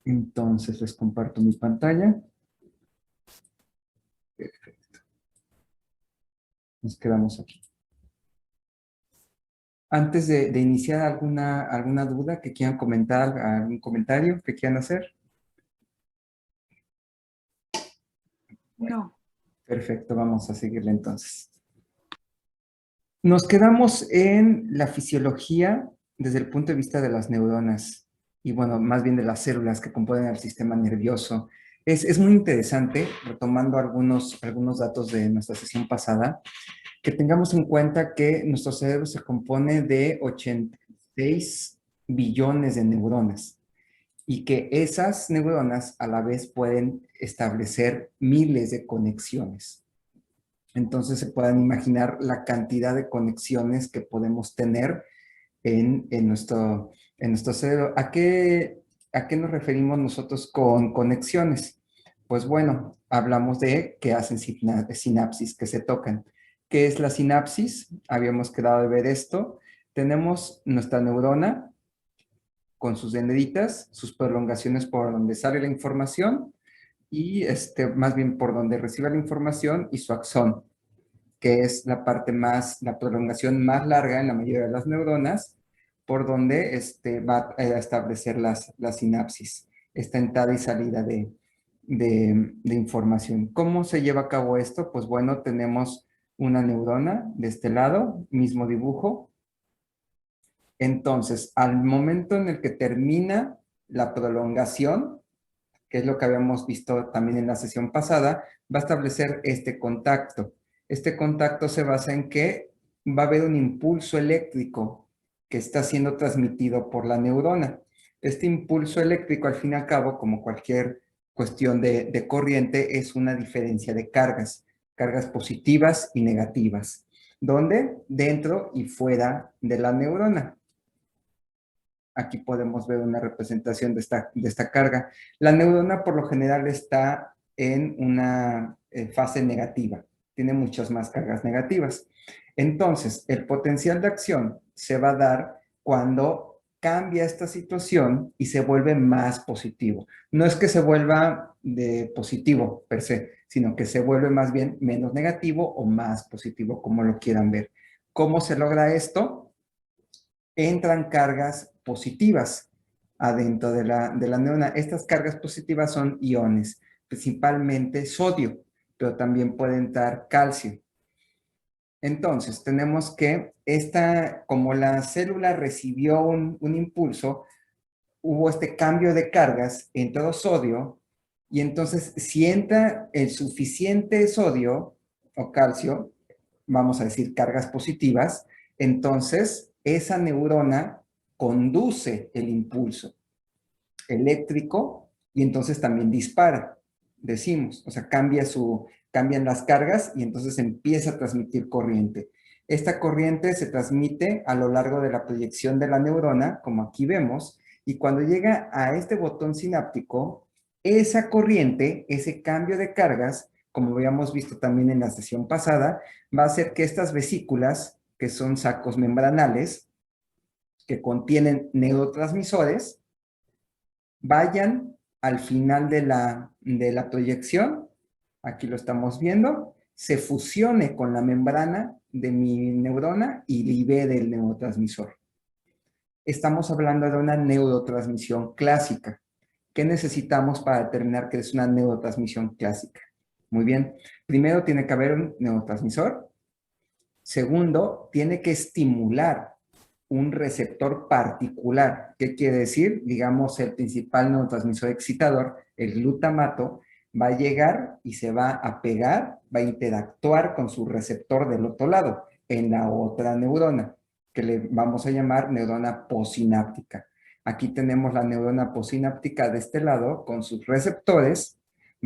Entonces les comparto mi pantalla. Perfecto. Nos quedamos aquí. Antes de iniciar, ¿alguna duda que quieran comentar, algún comentario que quieran hacer? No. Perfecto, vamos a seguirle entonces. Nos quedamos en la fisiología desde el punto de vista de las neuronas y bueno, más bien de las células que componen el sistema nervioso. Es muy interesante, retomando algunos datos de nuestra sesión pasada, que tengamos en cuenta que nuestro cerebro se compone de 86 billones de neuronas y que esas neuronas a la vez pueden establecer miles de conexiones. Entonces se pueden imaginar la cantidad de conexiones que podemos tener en nuestro cerebro. ¿A qué nos referimos nosotros con conexiones? Pues bueno, hablamos de que hacen sinapsis, que se tocan. ¿Qué es la sinapsis? Habíamos quedado de ver esto. Tenemos nuestra neurona con sus dendritas, sus prolongaciones por donde sale la información y más bien por donde recibe la información y su axón, que es la parte la prolongación más larga en la mayoría de las neuronas, por donde va a establecer las sinapsis, esta entrada y salida de información. ¿Cómo se lleva a cabo esto? Pues bueno, tenemos una neurona de este lado, mismo dibujo. Entonces, al momento en el que termina la prolongación, que es lo que habíamos visto también en la sesión pasada, va a establecer este contacto. Este contacto se basa en que va a haber un impulso eléctrico que está siendo transmitido por la neurona. Este impulso eléctrico, al fin y al cabo, como cualquier cuestión de corriente, es una diferencia de cargas positivas y negativas, donde dentro y fuera de la neurona. Aquí podemos ver una representación de esta carga. La neurona por lo general está en una fase negativa, tiene muchas más cargas negativas. Entonces, el potencial de acción se va a dar cuando cambia esta situación y se vuelve más positivo. No es que se vuelva de positivo per se, sino que se vuelve más bien menos negativo o más positivo, como lo quieran ver. ¿Cómo se logra esto? Entran cargas positivas adentro de la neurona. Estas cargas positivas son iones, principalmente sodio, pero también puede entrar calcio. Entonces, tenemos que como la célula recibió un impulso, hubo este cambio de cargas, entró sodio, y entonces si entra el suficiente sodio o calcio, vamos a decir cargas positivas, entonces esa neurona conduce el impulso eléctrico y entonces también dispara, decimos, o sea, cambian las cargas y entonces empieza a transmitir corriente. Esta corriente se transmite a lo largo de la proyección de la neurona, como aquí vemos, y cuando llega a este botón sináptico, esa corriente, ese cambio de cargas, como habíamos visto también en la sesión pasada, va a hacer que estas vesículas, que son sacos membranales, que contienen neurotransmisores, vayan al final de la proyección, aquí lo estamos viendo, se fusione con la membrana de mi neurona y libere el neurotransmisor. Estamos hablando de una neurotransmisión clásica. ¿Qué necesitamos para determinar que es una neurotransmisión clásica? Muy bien, primero tiene que haber un neurotransmisor. Segundo, tiene que estimular un receptor particular. ¿Qué quiere decir? Digamos, el principal neurotransmisor excitador, el glutamato, va a llegar y se va a pegar, va a interactuar con su receptor del otro lado, en la otra neurona, que le vamos a llamar neurona posináptica. Aquí tenemos la neurona posináptica de este lado con sus receptores.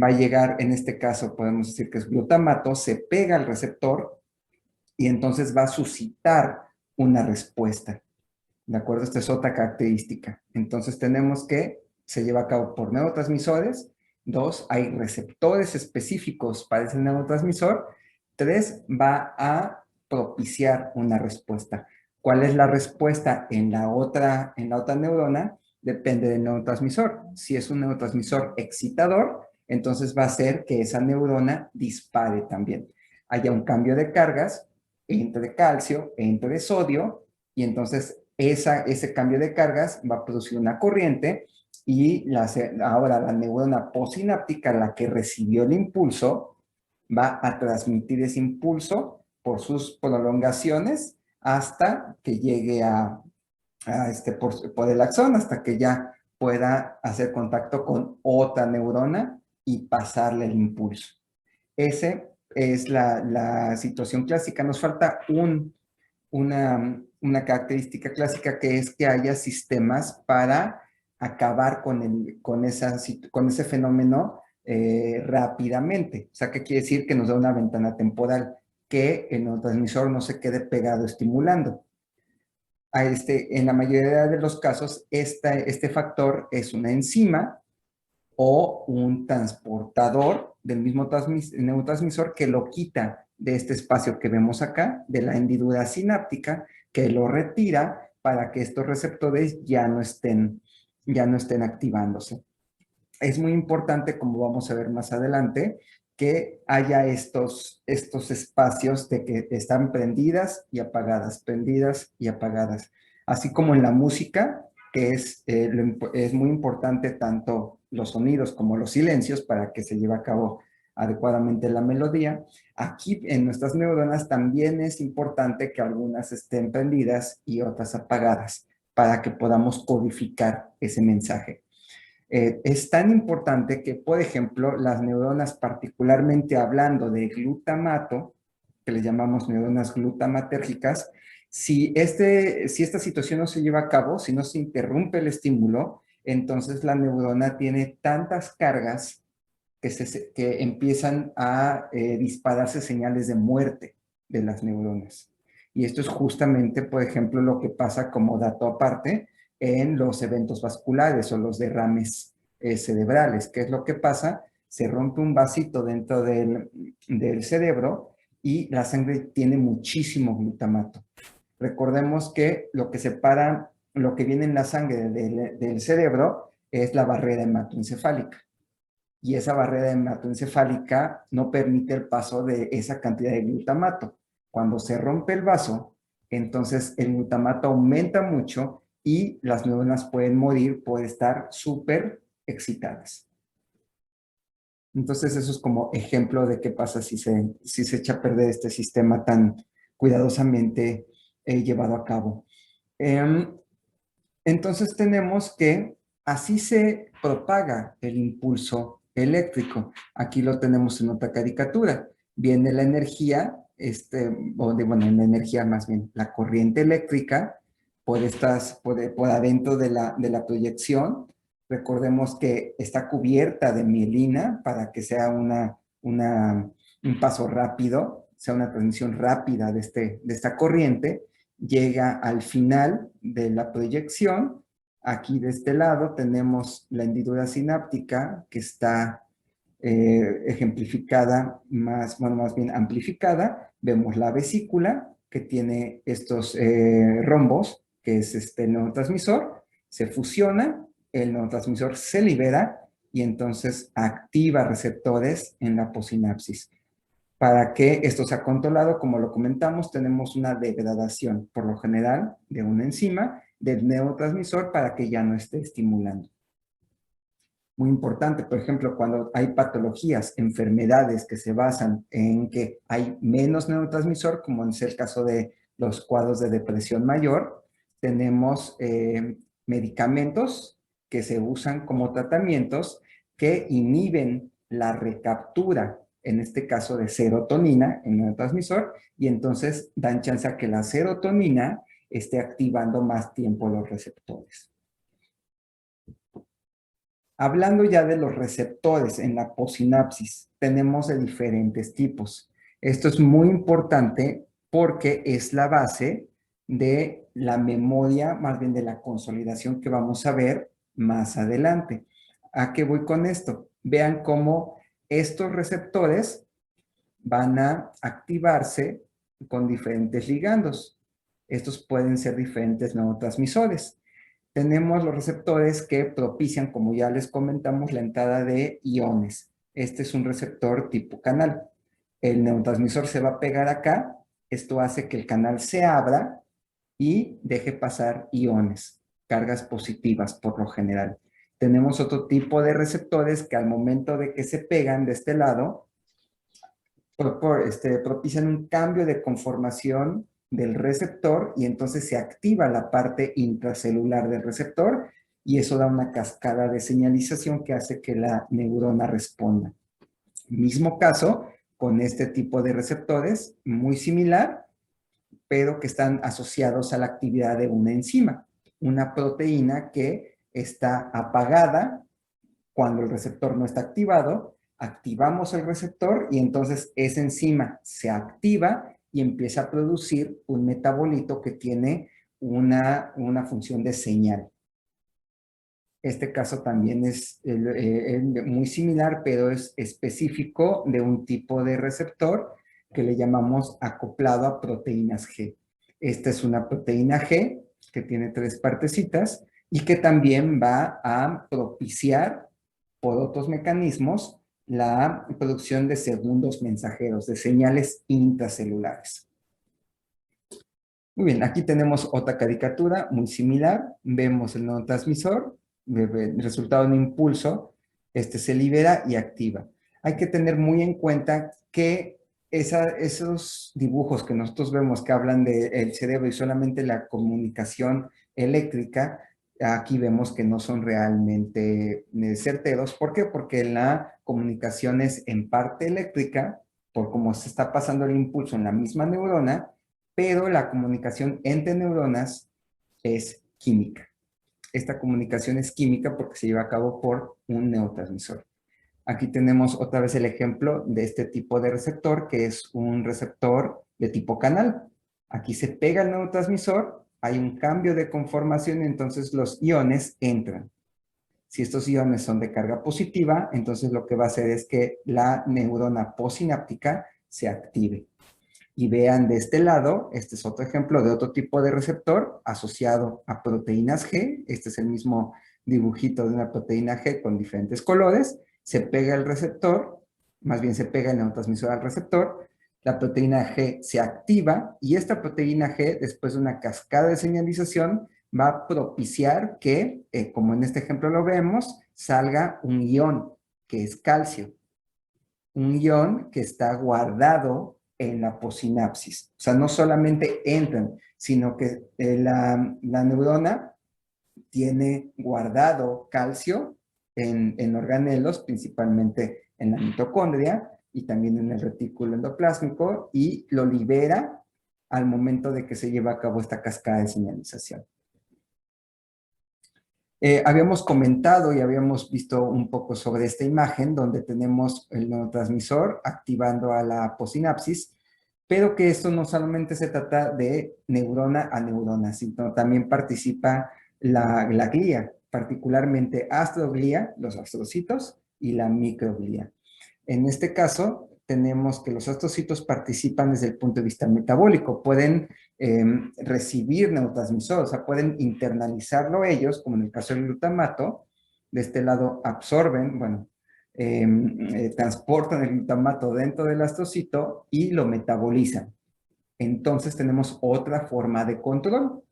Va a llegar, en este caso podemos decir que es glutamato, se pega al receptor y entonces va a suscitar una respuesta. ¿De acuerdo? Esta es otra característica. Entonces tenemos que se lleva a cabo por neurotransmisores. 2, hay receptores específicos para ese neurotransmisor. 3, va a propiciar una respuesta. ¿Cuál es la respuesta en la otra neurona? Depende del neurotransmisor. Si es un neurotransmisor excitador, entonces va a hacer que esa neurona dispare también. Haya un cambio de cargas, entre calcio, entre sodio, y entonces ese cambio de cargas va a producir una corriente y ahora la neurona postsináptica, la que recibió el impulso, va a transmitir ese impulso por sus prolongaciones hasta que llegue por el axón, hasta que ya pueda hacer contacto con otra neurona y pasarle el impulso. Esa es la situación clásica. Nos falta una característica clásica, que es que haya sistemas para acabar con ese fenómeno rápidamente. O sea, ¿qué quiere decir? Que nos da una ventana temporal, que el neurotransmisor no se quede pegado estimulando. En la mayoría de los casos, este factor es una enzima o un transportador del mismo neurotransmisor, que lo quita de este espacio que vemos acá, de la hendidura sináptica, que lo retira para que estos receptores ya no estén activándose. Es muy importante, como vamos a ver más adelante, que haya estos espacios de que están prendidas y apagadas, así como en la música, que es muy importante tanto los sonidos como los silencios para que se lleve a cabo adecuadamente la melodía. Aquí en nuestras neuronas también es importante que algunas estén prendidas y otras apagadas para que podamos codificar ese mensaje. Es tan importante que, por ejemplo, las neuronas, particularmente hablando de glutamato, que le llamamos neuronas glutamatérgicas, si esta situación no se lleva a cabo, si no se interrumpe el estímulo, entonces la neurona tiene tantas cargas que empiezan a dispararse señales de muerte de las neuronas. Y esto es justamente, por ejemplo, lo que pasa, como dato aparte, en los eventos vasculares o los derrames cerebrales. ¿Qué es lo que pasa? Se rompe un vasito dentro del cerebro y la sangre tiene muchísimo glutamato. Recordemos que lo que viene en la sangre del cerebro es la barrera hematoencefálica. Y esa barrera hematoencefálica no permite el paso de esa cantidad de glutamato. Cuando se rompe el vaso, entonces el glutamato aumenta mucho y las neuronas pueden morir por estar súper excitadas. Entonces eso es como ejemplo de qué pasa si se echa a perder este sistema tan cuidadosamente llevado a cabo. Entonces tenemos que así se propaga el impulso eléctrico. Aquí lo tenemos en otra caricatura. Viene la energía, la energía más bien, la corriente eléctrica por adentro de la proyección. Recordemos que está cubierta de mielina para que sea un paso rápido, sea una transmisión rápida de esta corriente. Llega al final de la proyección. Aquí de este lado tenemos la hendidura sináptica, que está ejemplificada, más bien amplificada. Vemos la vesícula, que tiene estos rombos, que es este neurotransmisor. Se fusiona, el neurotransmisor se libera y entonces activa receptores en la possinapsis. Para que esto sea controlado, como lo comentamos, tenemos una degradación, por lo general, de una enzima del neurotransmisor para que ya no esté estimulando. Muy importante, por ejemplo, cuando hay patologías, enfermedades que se basan en que hay menos neurotransmisor, como es el caso de los cuadros de depresión mayor, tenemos medicamentos que se usan como tratamientos que inhiben la recaptura, en este caso de serotonina, en el neurotransmisor, y entonces dan chance a que la serotonina esté activando más tiempo los receptores. Hablando ya de los receptores en la possinapsis, tenemos de diferentes tipos. Esto es muy importante porque es la base de la memoria, más bien de la consolidación que vamos a ver más adelante. ¿A qué voy con esto? Vean cómo estos receptores van a activarse con diferentes ligandos. Estos pueden ser diferentes neurotransmisores. tenemos los receptores que propician, como ya les comentamos, la entrada de iones. Este es un receptor tipo canal. El neurotransmisor se va a pegar acá. Esto hace que el canal se abra y deje pasar iones, cargas positivas por lo general. Tenemos otro tipo de receptores que al momento de que se pegan de este lado, propician un cambio de conformación del receptor y entonces se activa la parte intracelular del receptor y eso da una cascada de señalización que hace que la neurona responda. Mismo caso con este tipo de receptores, muy similar, pero que están asociados a la actividad de una enzima, una proteína que está apagada cuando el receptor no está activado. Activamos el receptor y entonces esa enzima se activa y empieza a producir un metabolito que tiene una función de señal. Este caso también es muy similar, pero es específico de un tipo de receptor que le llamamos acoplado a proteínas G. Esta es una proteína G que tiene 3 partecitas y que también va a propiciar por otros mecanismos la producción de segundos mensajeros, de señales intracelulares. Muy bien, aquí tenemos otra caricatura muy similar. Vemos el neurotransmisor, el resultado de un impulso, este se libera y activa. Hay que tener muy en cuenta que esos dibujos que nosotros vemos que hablan del cerebro y solamente la comunicación eléctrica, aquí vemos que no son realmente certeros. ¿Por qué? Porque la comunicación es en parte eléctrica, por cómo se está pasando el impulso en la misma neurona, pero la comunicación entre neuronas es química. Esta comunicación es química porque se lleva a cabo por un neurotransmisor. Aquí tenemos otra vez el ejemplo de este tipo de receptor, que es un receptor de tipo canal. Aquí se pega el neurotransmisor, hay un cambio de conformación y entonces los iones entran. Si estos iones son de carga positiva, entonces lo que va a hacer es que la neurona posináptica se active. Y vean de este lado, este es otro ejemplo de otro tipo de receptor asociado a proteínas G. Este es el mismo dibujito de una proteína G con diferentes colores. Se pega el receptor, más bien se pega el neurotransmisor al receptor. La proteína G se activa y esta proteína G, después de una cascada de señalización, va a propiciar que, como en este ejemplo lo vemos, salga un ion, que es calcio. Un ion que está guardado en la posinapsis. O sea, no solamente entran, sino que la neurona tiene guardado calcio en organelos, principalmente en la mitocondria y también en el retículo endoplásmico, y lo libera al momento de que se lleva a cabo esta cascada de señalización. Habíamos comentado y habíamos visto un poco sobre esta imagen donde tenemos el neurotransmisor activando a la posinapsis, pero que esto no solamente se trata de neurona a neurona, sino también participa la glía, particularmente astroglía, los astrocitos, y la microglía. En este caso, tenemos que los astrocitos participan desde el punto de vista metabólico, pueden recibir neurotransmisores, o sea, pueden internalizarlo ellos, como en el caso del glutamato. De este lado absorben, bueno, transportan el glutamato dentro del astrocito y lo metabolizan. Entonces tenemos otra forma de control.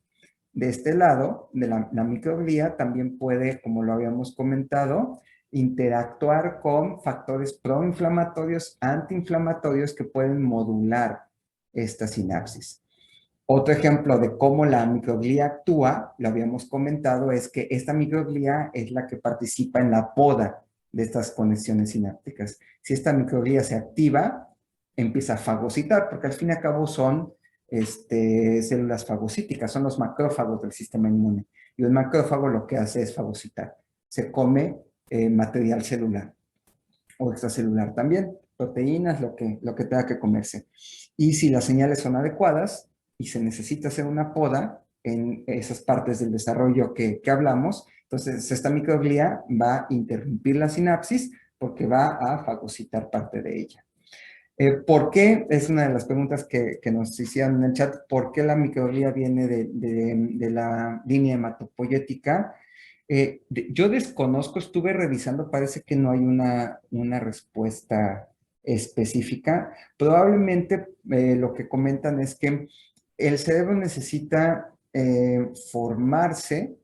De este lado, de la microglía, también puede, como lo habíamos comentado, interactuar con factores proinflamatorios, antiinflamatorios que pueden modular esta sinapsis. Otro ejemplo de cómo la microglía actúa, lo habíamos comentado, es que esta microglía es la que participa en la poda de estas conexiones sinápticas. Si esta microglía se activa, empieza a fagocitar, porque al fin y al cabo son células fagocíticas, son los macrófagos del sistema inmune. Y un macrófago lo que hace es fagocitar. Se come material celular o extracelular también, proteínas, lo que tenga que comerse. Y si las señales son adecuadas y se necesita hacer una poda en esas partes del desarrollo que hablamos, entonces esta microglía va a interrumpir la sinapsis porque va a fagocitar parte de ella. ¿Por qué? Es una de las preguntas que nos hicieron en el chat. ¿Por qué la microglía viene de la línea hematopoyética? Yo desconozco, estuve revisando, parece que no hay una respuesta específica. Probablemente lo que comentan es que el cerebro necesita formarse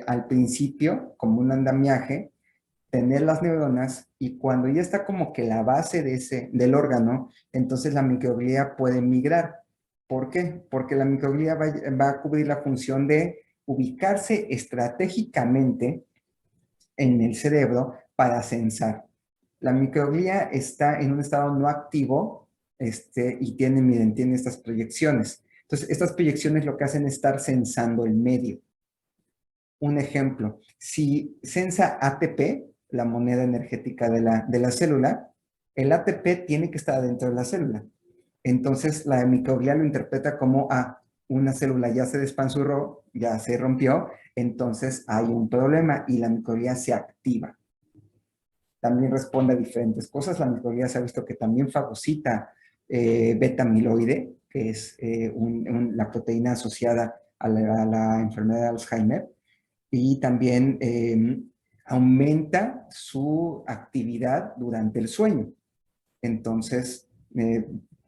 al principio como un andamiaje, tener las neuronas, y cuando ya está como que la base del órgano, entonces la microglía puede migrar. ¿Por qué? Porque la microglía va a cubrir la función de ubicarse estratégicamente en el cerebro para censar. La microglía está en un estado no activo, y miren, tiene estas proyecciones. Entonces, estas proyecciones lo que hacen es estar censando el medio. Un ejemplo, si sensa ATP, la moneda energética de la célula, el ATP tiene que estar dentro de la célula. Entonces, la microglía lo interpreta como, una célula ya se despanzurró, ya se rompió, entonces hay un problema y la microglía se activa. También responde a diferentes cosas. La microglía se ha visto que también fagocita beta amiloide, que es la proteína asociada a la enfermedad de Alzheimer, y también aumenta su actividad durante el sueño. Entonces,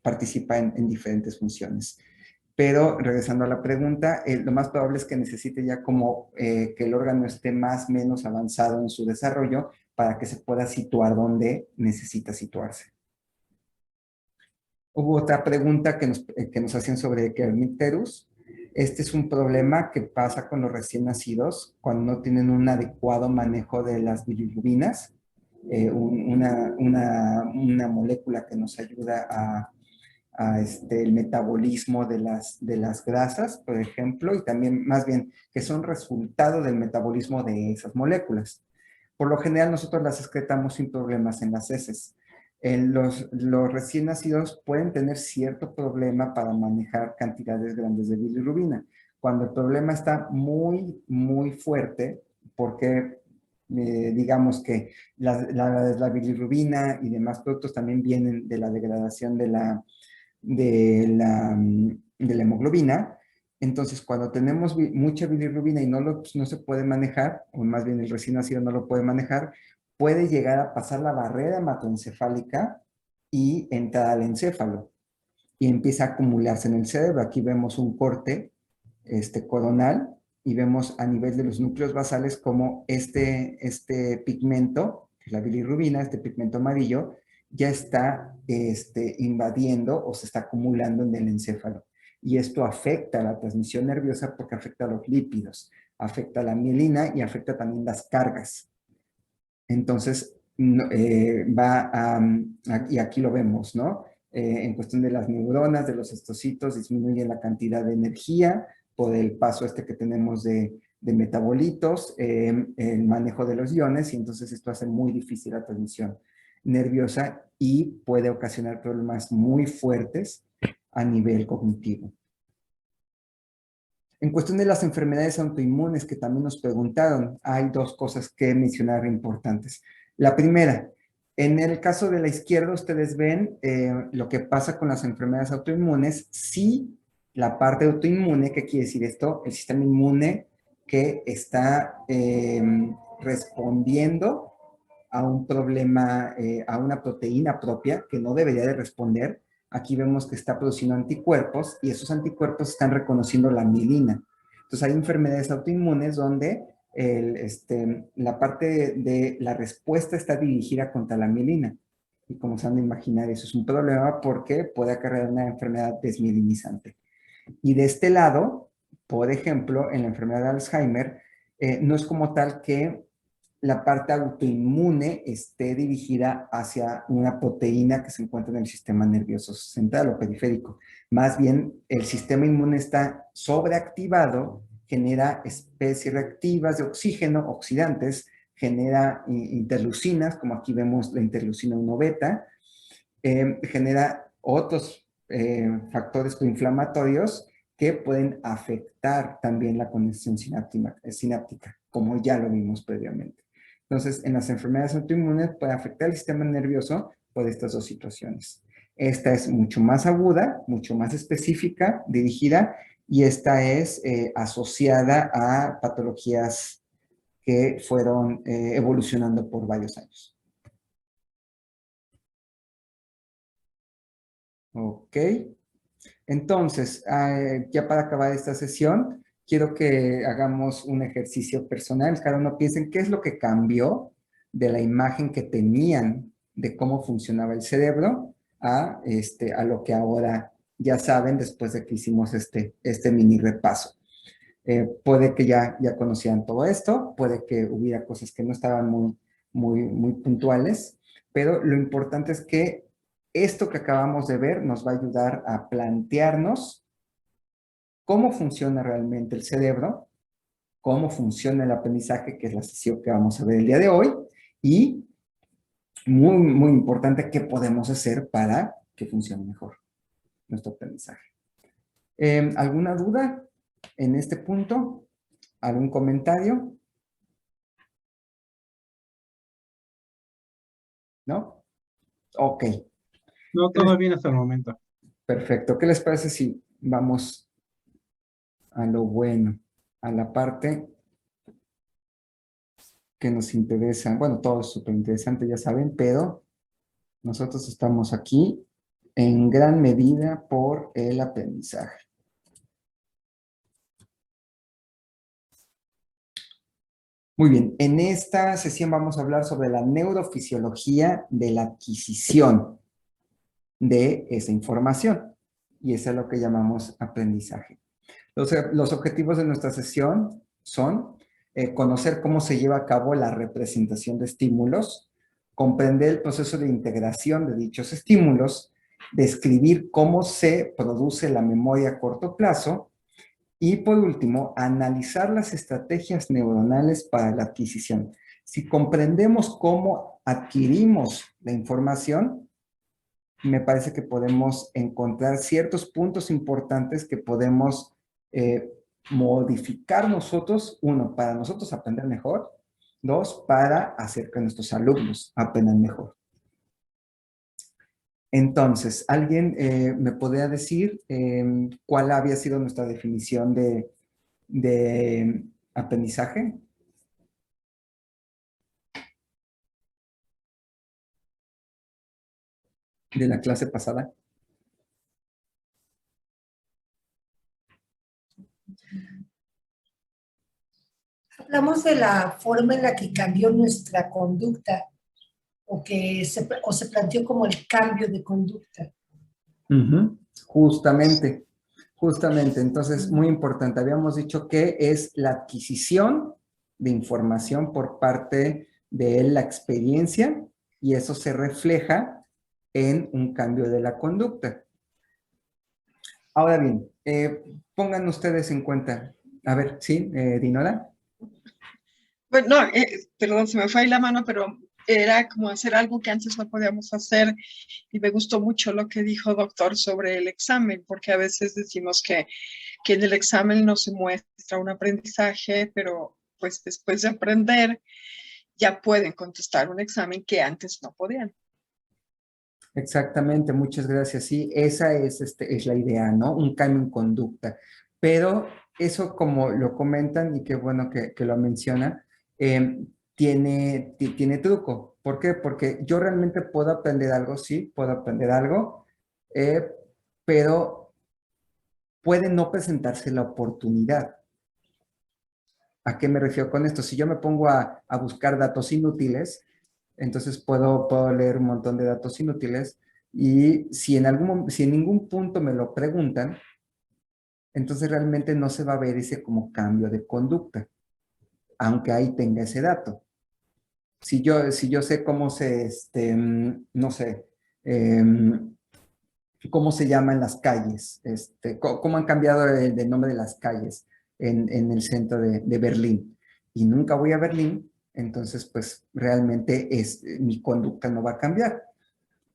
participa en diferentes funciones. Pero regresando a la pregunta, lo más probable es que necesite ya como que el órgano esté más o menos avanzado en su desarrollo para que se pueda situar donde necesita situarse. Hubo otra pregunta que nos hacían sobre Kernicterus. Este es un problema que pasa con los recién nacidos cuando no tienen un adecuado manejo de las bilirrubinas, una molécula que nos ayuda el metabolismo de las grasas, por ejemplo, y también más bien que son resultado del metabolismo de esas moléculas. Por lo general nosotros las excretamos sin problemas en las heces. Los recién nacidos pueden tener cierto problema para manejar cantidades grandes de bilirrubina. Cuando el problema está muy, muy fuerte, porque digamos que la bilirrubina y demás productos también vienen de la degradación de la hemoglobina. Entonces, cuando tenemos mucha bilirrubina y no se puede manejar, o más bien el recién nacido no lo puede manejar, puede llegar a pasar la barrera hematoencefálica y entrar al encéfalo. Y empieza a acumularse en el cerebro. Aquí vemos un corte coronal y vemos a nivel de los núcleos basales como este pigmento, que es la bilirrubina, este pigmento amarillo, ya está invadiendo o se está acumulando en el encéfalo. Y esto afecta a la transmisión nerviosa porque afecta a los lípidos, afecta a la mielina y afecta también las cargas. Entonces, y aquí lo vemos, ¿no? En cuestión de las neuronas, de los estocitos, disminuye la cantidad de energía por el paso que tenemos de metabolitos, el manejo de los iones, y entonces esto hace muy difícil la transmisión nerviosa y puede ocasionar problemas muy fuertes a nivel cognitivo. En cuestión de las enfermedades autoinmunes que también nos preguntaron, hay dos cosas que mencionar importantes. La primera, en el caso de la izquierda, ustedes ven lo que pasa con las enfermedades autoinmunes. Sí, la parte autoinmune, ¿qué quiere decir esto? El sistema inmune que está respondiendo a un problema, a una proteína propia que no debería de responder. Aquí vemos que está produciendo anticuerpos y esos anticuerpos están reconociendo la mielina. Entonces hay enfermedades autoinmunes donde la parte de la respuesta está dirigida contra la mielina. Y como se han de imaginar, eso es un problema porque puede acarrear una enfermedad desmielinizante. Y de este lado, por ejemplo, en la enfermedad de Alzheimer, no es como tal que la parte autoinmune esté dirigida hacia una proteína que se encuentra en el sistema nervioso central o periférico. Más bien, el sistema inmune está sobreactivado, genera especies reactivas de oxígeno, oxidantes, genera interleucinas, como aquí vemos la interleucina 1 beta, genera otros factores proinflamatorios que pueden afectar también la conexión sináptica, como ya lo vimos previamente. Entonces, en las enfermedades autoinmunes puede afectar el sistema nervioso por estas dos situaciones. Esta es mucho más aguda, mucho más específica, dirigida, y esta es asociada a patologías que fueron evolucionando por varios años. Ok. Entonces, ya para acabar esta sesión, quiero que hagamos un ejercicio personal. Cada uno piense en qué es lo que cambió de la imagen que tenían de cómo funcionaba el cerebro a lo que ahora ya saben después de que hicimos este mini repaso. Puede que ya conocían todo esto, puede que hubiera cosas que no estaban muy puntuales, pero lo importante es que esto que acabamos de ver nos va a ayudar a plantearnos cómo funciona realmente el cerebro, cómo funciona el aprendizaje, que es la sesión que vamos a ver el día de hoy, y muy importante, qué podemos hacer para que funcione mejor nuestro aprendizaje. ¿Alguna duda en este punto? ¿Algún comentario? ¿No? Ok. No, todo bien hasta el momento. Perfecto. ¿Qué les parece si vamos a lo bueno, a la parte que nos interesa? Bueno, todo es súper interesante, ya saben, pero nosotros estamos aquí en gran medida por el aprendizaje. Muy bien, en esta sesión vamos a hablar sobre la neurofisiología de la adquisición de esa información. Y eso es lo que llamamos aprendizaje. Los objetivos de nuestra sesión son conocer cómo se lleva a cabo la representación de estímulos, comprender el proceso de integración de dichos estímulos, describir cómo se produce la memoria a corto plazo y, por último, analizar las estrategias neuronales para la adquisición. Si comprendemos cómo adquirimos la información, me parece que podemos encontrar ciertos puntos importantes que podemos modificar nosotros, uno, para nosotros aprender mejor, dos, para hacer que nuestros alumnos aprendan mejor. Entonces, ¿alguien me podría decir cuál había sido nuestra definición de aprendizaje? De la clase pasada. Hablamos de la forma en la que cambió nuestra conducta o se planteó como el cambio de conducta. Justamente. Entonces, muy importante. Habíamos dicho que es la adquisición de información por parte de la experiencia y eso se refleja en un cambio de la conducta. Ahora bien, pongan ustedes en cuenta. A ver, ¿sí, Dinora? Bueno, perdón, se me fue ahí la mano, pero era como hacer algo que antes no podíamos hacer y me gustó mucho lo que dijo doctor sobre el examen, porque a veces decimos que en el examen no se muestra un aprendizaje, pero pues después de aprender ya pueden contestar un examen que antes no podían. Exactamente, muchas gracias. Sí, esa es la idea, ¿no? Un cambio en conducta. Pero eso, como lo comentan, y qué bueno que lo menciona, tiene truco. ¿Por qué? Porque yo realmente puedo aprender algo, sí, puedo aprender algo, pero puede no presentarse la oportunidad. ¿A qué me refiero con esto? Si yo me pongo a buscar datos inútiles, entonces puedo leer un montón de datos inútiles y si en ningún punto me lo preguntan, entonces realmente no se va a ver ese como cambio de conducta, aunque ahí tenga ese dato. Si yo sé cómo no sé, cómo se llaman las calles, cómo han cambiado el nombre de las calles en el centro de Berlín, y nunca voy a Berlín, entonces pues realmente mi conducta no va a cambiar.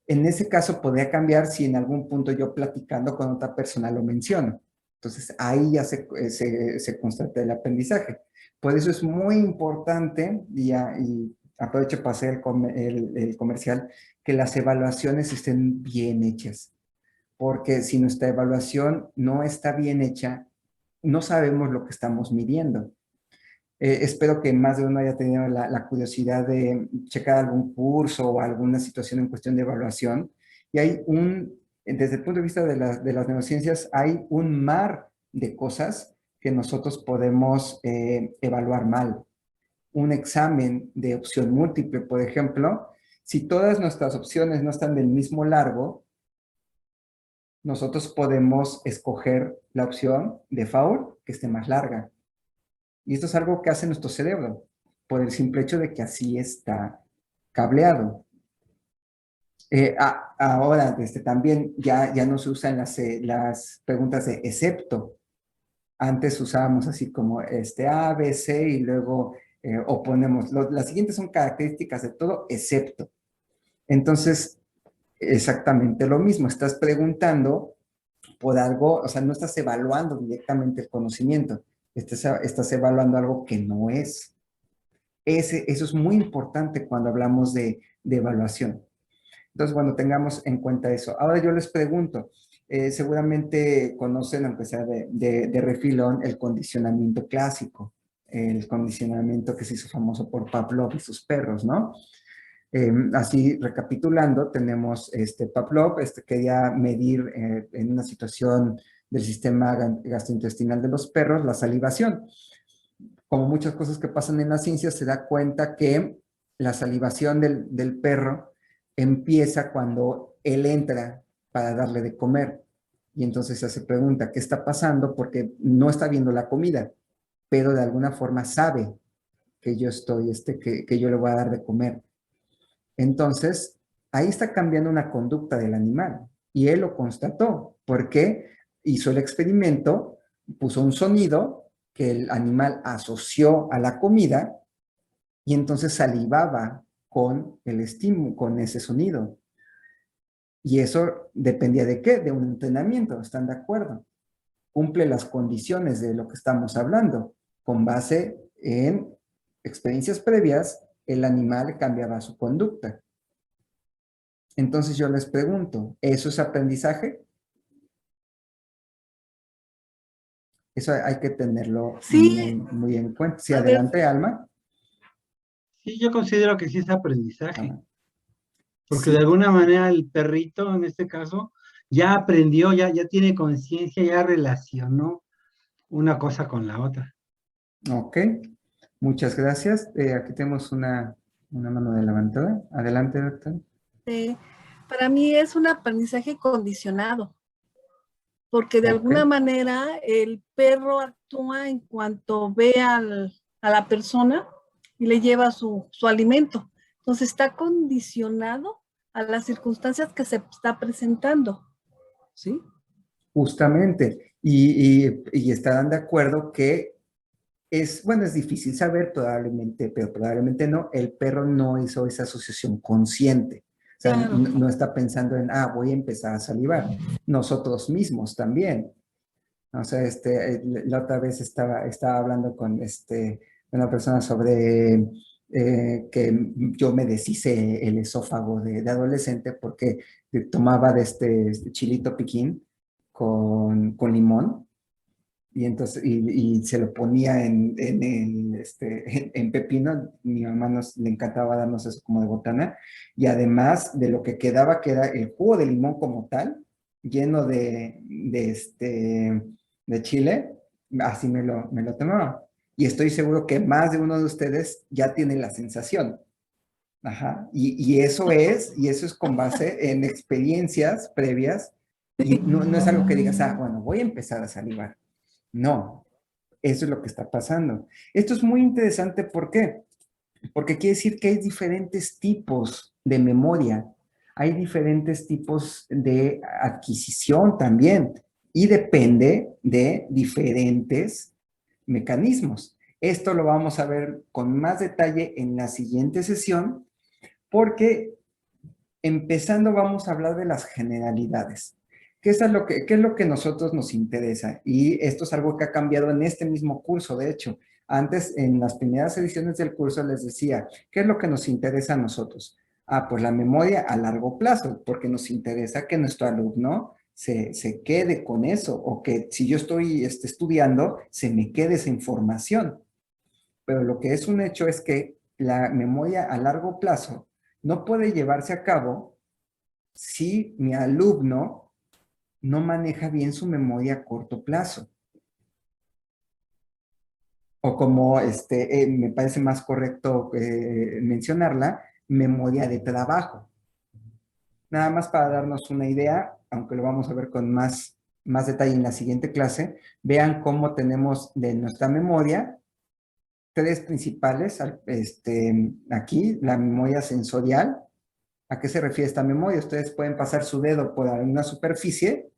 En ese caso podría cambiar si en algún punto yo platicando con otra persona lo menciono. Entonces ahí ya se constata el aprendizaje. Por eso es muy importante y aprovecho para hacer el comercial, que las evaluaciones estén bien hechas. Porque si nuestra evaluación no está bien hecha, no sabemos lo que estamos midiendo. Espero que más de uno haya tenido la curiosidad de checar algún curso o alguna situación en cuestión de evaluación. Y hay desde el punto de vista de las neurociencias, hay un mar de cosas que nosotros podemos evaluar mal. Un examen de opción múltiple, por ejemplo, si todas nuestras opciones no están del mismo largo, nosotros podemos escoger la opción de favor que esté más larga. Y esto es algo que hace nuestro cerebro, por el simple hecho de que así está cableado. Ahora, también ya no se usan las preguntas de excepto. Antes usábamos así como A, B, C y luego o ponemos, las siguientes son características de todo excepto. Entonces, exactamente lo mismo, estás preguntando por algo, o sea, no estás evaluando directamente el conocimiento, estás evaluando algo que no es. Eso es muy importante cuando hablamos de evaluación. Entonces, bueno, tengamos en cuenta eso. Ahora yo les pregunto, seguramente conocen, aunque sea de refilón, el condicionamiento clásico, el condicionamiento que se hizo famoso por Pavlov y sus perros, ¿no? Así, recapitulando, tenemos Pavlov, quería medir en una situación del sistema gastrointestinal de los perros la salivación. Como muchas cosas que pasan en la ciencia, se da cuenta que la salivación del perro empieza cuando él entra para darle de comer. Y entonces se pregunta, ¿qué está pasando? Porque no está viendo la comida, pero de alguna forma sabe que yo estoy, que yo le voy a dar de comer. Entonces, ahí está cambiando una conducta del animal. Y él lo constató, porque hizo el experimento, puso un sonido que el animal asoció a la comida y entonces salivaba con el estímulo, con ese sonido. Y eso dependía de qué? De un entrenamiento, ¿están de acuerdo? Cumple las condiciones de lo que estamos hablando. Con base en experiencias previas, el animal cambiaba su conducta. Entonces yo les pregunto, ¿eso es aprendizaje? Eso hay que tenerlo Sí, muy en cuenta. Sí, a ver, adelante, Alma. Sí, yo considero que sí es aprendizaje, Ah, porque sí, de alguna manera el perrito, en este caso, ya aprendió, ya tiene conciencia, ya relacionó una cosa con la otra. ok. Muchas gracias. Aquí tenemos una mano de levantada. Adelante, doctor. para mí es un aprendizaje condicionado, porque de Ok, alguna manera el perro actúa en cuanto ve a la persona y le lleva su alimento. Entonces está condicionado a las circunstancias que se está presentando, ¿sí? justamente. Y estarán de acuerdo que bueno, es difícil saber probablemente, pero probablemente no, el perro no hizo esa asociación consciente. O sea, Claro. no está pensando en, voy a empezar a salivar. Nosotros mismos también. O sea, la otra vez estaba hablando con una persona sobre que yo me deshice el esófago de adolescente porque tomaba de este chilito piquín con limón y entonces y se lo ponía en pepino. Mi mamá le encantaba darnos eso como de botana, y además de lo que quedaba, que era el jugo de limón como tal, lleno de chile, así me lo tomaba. Y estoy seguro que más de uno de ustedes ya tiene la sensación. Ajá. Y eso es con base en experiencias previas, y no es algo que digas, bueno, voy a empezar a salivar. No, eso es lo que está pasando. Esto es muy interesante, ¿por qué? Porque quiere decir que hay diferentes tipos de memoria, hay diferentes tipos de adquisición también, y depende de diferentes mecanismos. Esto lo vamos a ver con más detalle en la siguiente sesión, porque empezando vamos a hablar de las generalidades. ¿Qué es lo que nosotros nos interesa? Y esto es algo que ha cambiado en este mismo curso, de hecho. Antes, en las primeras ediciones del curso les decía, ¿qué es lo que nos interesa a nosotros? Pues la memoria a largo plazo, porque nos interesa que nuestro alumno se quede con eso, o que si yo estoy estudiando, se me quede esa información. Pero lo que es un hecho es que la memoria a largo plazo no puede llevarse a cabo si mi alumno no maneja bien su memoria a corto plazo. O como me parece más correcto mencionarla, memoria de trabajo. Nada más para darnos una idea, aunque lo vamos a ver con más detalle en la siguiente clase, vean cómo tenemos de nuestra memoria tres principales. Aquí, la memoria sensorial. ¿A qué se refiere esta memoria? Ustedes pueden pasar su dedo por una superficie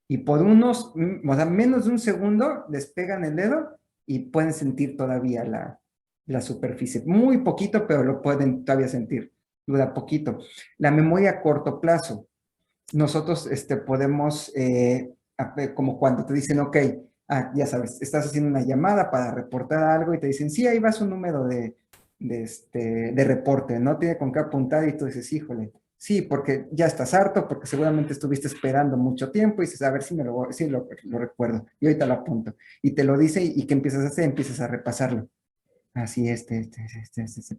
y por menos de un segundo despegan el dedo y pueden sentir todavía la superficie. Muy poquito, pero lo pueden todavía sentir. Dura poquito. La memoria a corto plazo. Nosotros podemos, como cuando te dicen, ok, ya sabes, estás haciendo una llamada para reportar algo y te dicen, sí, ahí va su número de reporte, ¿no? Tiene con qué apuntar y tú dices, híjole, sí, porque ya estás harto, porque seguramente estuviste esperando mucho tiempo y dices, a ver si lo recuerdo y ahorita lo apunto. Y te lo dice y ¿qué empiezas a hacer? Empiezas a repasarlo. Así,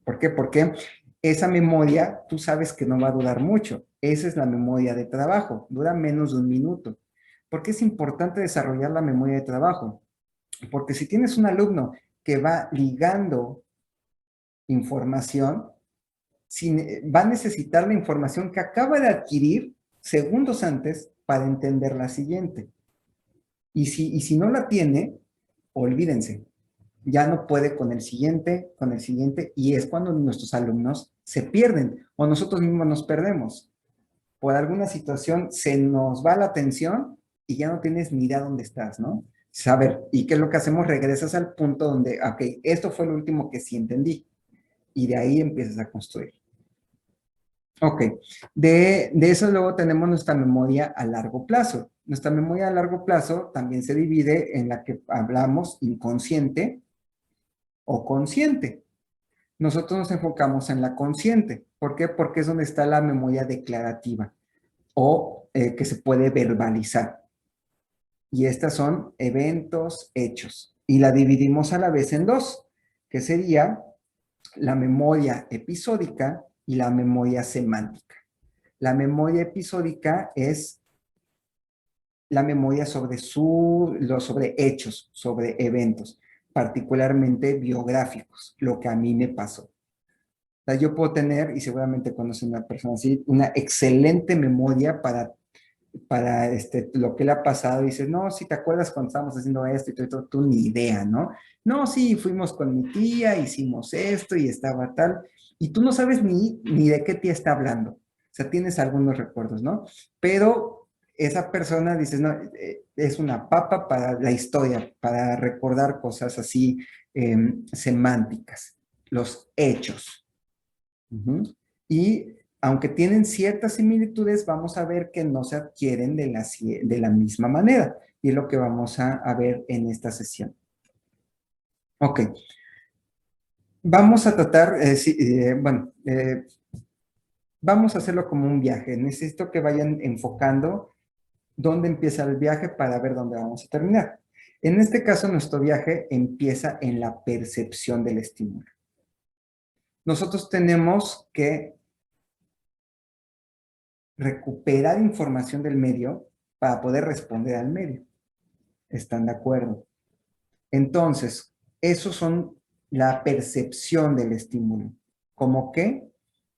¿Por qué? Porque esa memoria, tú sabes que no va a durar mucho. Esa es la memoria de trabajo. Dura menos de un minuto. ¿Por qué es importante desarrollar la memoria de trabajo? Porque si tienes un alumno que va ligando información, va a necesitar la información que acaba de adquirir segundos antes para entender la siguiente. Y si no la tiene, olvídense. Ya no puede con el siguiente, y es cuando nuestros alumnos se pierden o nosotros mismos nos perdemos. Por alguna situación se nos va la atención y ya no tienes ni idea dónde estás, ¿no? Saber, ¿y qué es lo que hacemos? Regresas al punto donde, ok, esto fue lo último que sí entendí, y de ahí empiezas a construir. Ok, de eso luego tenemos nuestra memoria a largo plazo. Nuestra memoria a largo plazo también se divide en la que hablamos inconsciente o consciente. Nosotros nos enfocamos en la consciente. ¿Por qué? Porque es donde está la memoria declarativa o que se puede verbalizar. Y estas son eventos, hechos. Y la dividimos a la vez en dos, que sería la memoria episódica y la memoria semántica. La memoria episódica es la memoria sobre hechos, sobre eventos, particularmente biográficos, lo que a mí me pasó. O sea, yo puedo tener, y seguramente conocen a una persona así, una excelente memoria para lo que le ha pasado. Y dices, no, si te acuerdas cuando estábamos haciendo esto y todo, tú ni idea, ¿no? No, sí, fuimos con mi tía, hicimos esto y estaba tal. Y tú no sabes ni de qué tía está hablando. O sea, tienes algunos recuerdos, ¿no? Pero esa persona, dices, no, es una papa para la historia, para recordar cosas así semánticas, los hechos. Y aunque tienen ciertas similitudes, vamos a ver que no se adquieren de la misma manera. Y es lo que vamos a ver en esta sesión. Ok. Vamos a tratar, vamos a hacerlo como un viaje. Necesito que vayan enfocando dónde empieza el viaje para ver dónde vamos a terminar. En este caso, nuestro viaje empieza en la percepción del estímulo. Nosotros tenemos que recuperar información del medio para poder responder al medio. ¿Están de acuerdo? Entonces, esos son la percepción del estímulo. ¿Cómo qué?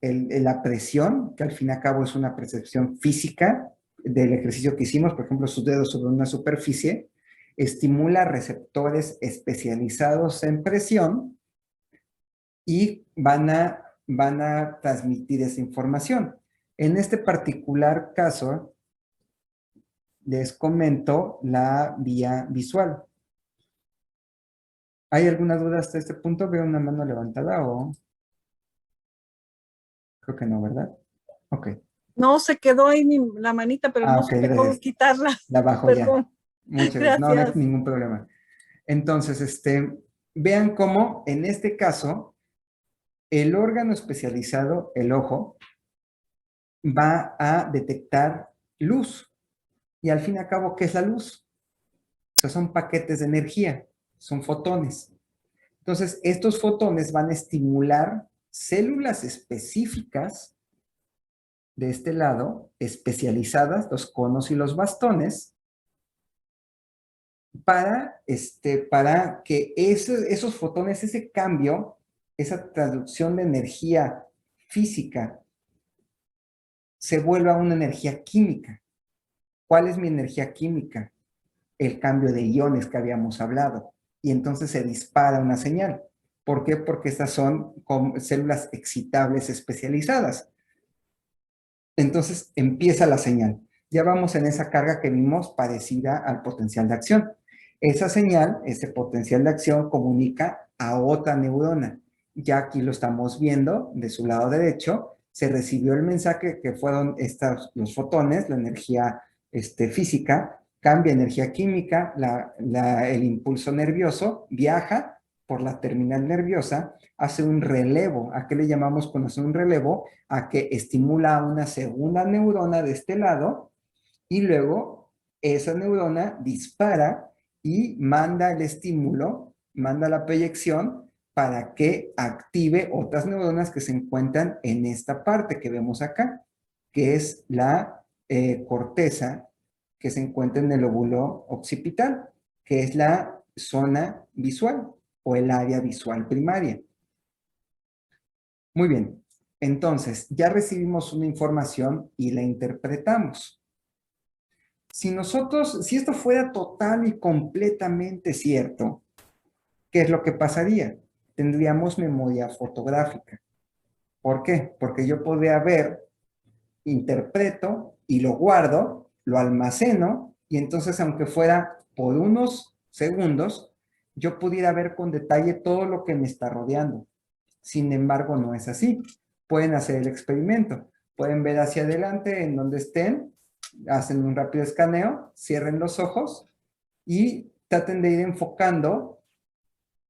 La presión, que al fin y al cabo es una percepción física del ejercicio que hicimos, por ejemplo, sus dedos sobre una superficie, estimula receptores especializados en presión y van a transmitir esa información. En este particular caso, les comento la vía visual. ¿Hay alguna duda hasta este punto? ¿Veo una mano levantada o...? Creo que no, ¿verdad? Ok. No, se quedó ahí la manita, pero no ok, supe cómo quitarla. La bajo Perdón. ya. Muchas gracias. No, no hay Gracias. ningún problema. Entonces, vean cómo en este caso el órgano especializado, el ojo, va a detectar luz. Y al fin y al cabo, ¿qué es la luz? O sea, son paquetes de energía, son fotones. Entonces, estos fotones van a estimular células específicas de este lado, especializadas, los conos y los bastones, para que esos fotones, ese cambio, esa traducción de energía física, se vuelva una energía química. ¿Cuál es mi energía química? El cambio de iones que habíamos hablado. Y entonces se dispara una señal. ¿Por qué? Porque estas son células excitables especializadas. Entonces empieza la señal. Ya vamos en esa carga que vimos parecida al potencial de acción. Esa señal, ese potencial de acción, comunica a otra neurona. Ya aquí lo estamos viendo de su lado derecho. Se recibió el mensaje que fueron los fotones, la energía física, cambia energía química, el impulso nervioso viaja por la terminal nerviosa, hace un relevo. ¿A qué le llamamos cuando hace un relevo? A que estimula a una segunda neurona de este lado y luego esa neurona dispara y manda el estímulo, manda la proyección para que active otras neuronas que se encuentran en esta parte que vemos acá, que es la corteza que se encuentra en el lóbulo occipital, que es la zona visual o el área visual primaria. Muy bien, entonces ya recibimos una información y la interpretamos. Si esto fuera total y completamente cierto, ¿qué es lo que pasaría? Tendríamos memoria fotográfica. ¿Por qué? Porque yo podría ver, interpreto y lo guardo, lo almaceno, y entonces aunque fuera por unos segundos, yo pudiera ver con detalle todo lo que me está rodeando. Sin embargo, no es así. Pueden hacer el experimento. Pueden ver hacia adelante en donde estén, hacen un rápido escaneo, cierren los ojos y traten de ir enfocando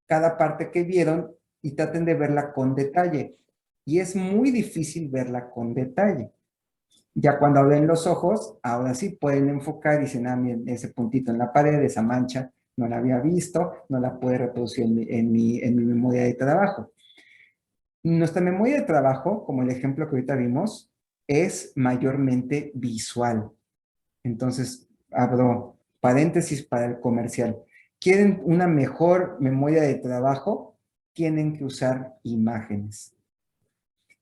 cada parte que vieron y traten de verla con detalle. Y es muy difícil verla con detalle. Ya cuando abren los ojos, ahora sí pueden enfocar y dicen, miren, ese puntito en la pared, esa mancha, no la había visto, no la puedo reproducir en mi memoria de trabajo. Nuestra memoria de trabajo, como el ejemplo que ahorita vimos, es mayormente visual. Entonces, abro paréntesis para el comercial. ¿Quieren una mejor memoria de trabajo? Tienen que usar imágenes.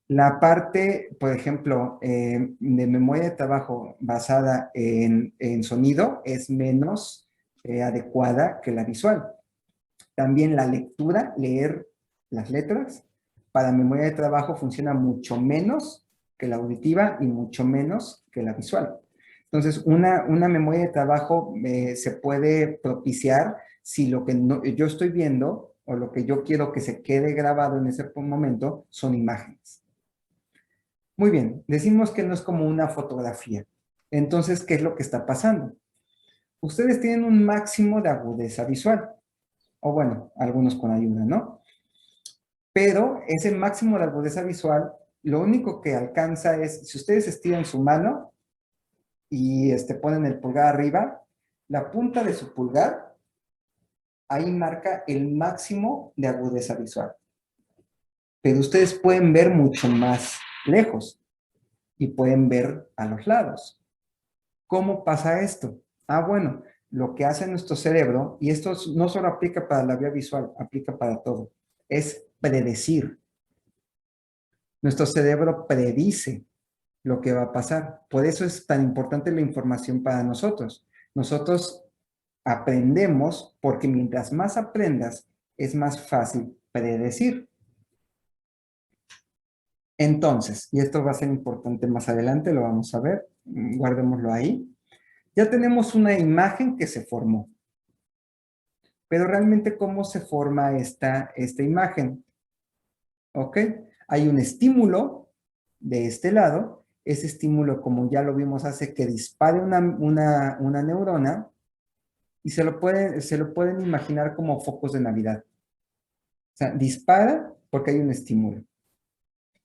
La parte, por ejemplo, de memoria de trabajo basada en sonido es menos adecuada que la visual. También la lectura, leer las letras, para memoria de trabajo funciona mucho menos que la auditiva y mucho menos que la visual. Entonces, una memoria de trabajo se puede propiciar si lo que yo estoy viendo o lo que yo quiero que se quede grabado en ese momento son imágenes. Muy bien, decimos que no es como una fotografía. Entonces, ¿qué es lo que está pasando? Ustedes tienen un máximo de agudeza visual. O bueno, algunos con ayuda, ¿no? Pero ese máximo de agudeza visual, lo único que alcanza es, si ustedes estiran su mano y ponen el pulgar arriba, la punta de su pulgar, ahí marca el máximo de agudeza visual. Pero ustedes pueden ver mucho más lejos y pueden ver a los lados. ¿Cómo pasa esto? Bueno, lo que hace nuestro cerebro, y esto no solo aplica para la vía visual, aplica para todo, es predecir. Nuestro cerebro predice lo que va a pasar. Por eso es tan importante la información para nosotros. Nosotros aprendemos porque mientras más aprendas, es más fácil predecir. Entonces, y esto va a ser importante más adelante, lo vamos a ver, guardémoslo ahí. Ya tenemos una imagen que se formó. Pero realmente, ¿cómo se forma esta imagen? ¿Ok? Hay un estímulo de este lado. Ese estímulo, como ya lo vimos, hace que dispare una neurona y se lo pueden imaginar como focos de Navidad. sea, dispara porque hay un estímulo.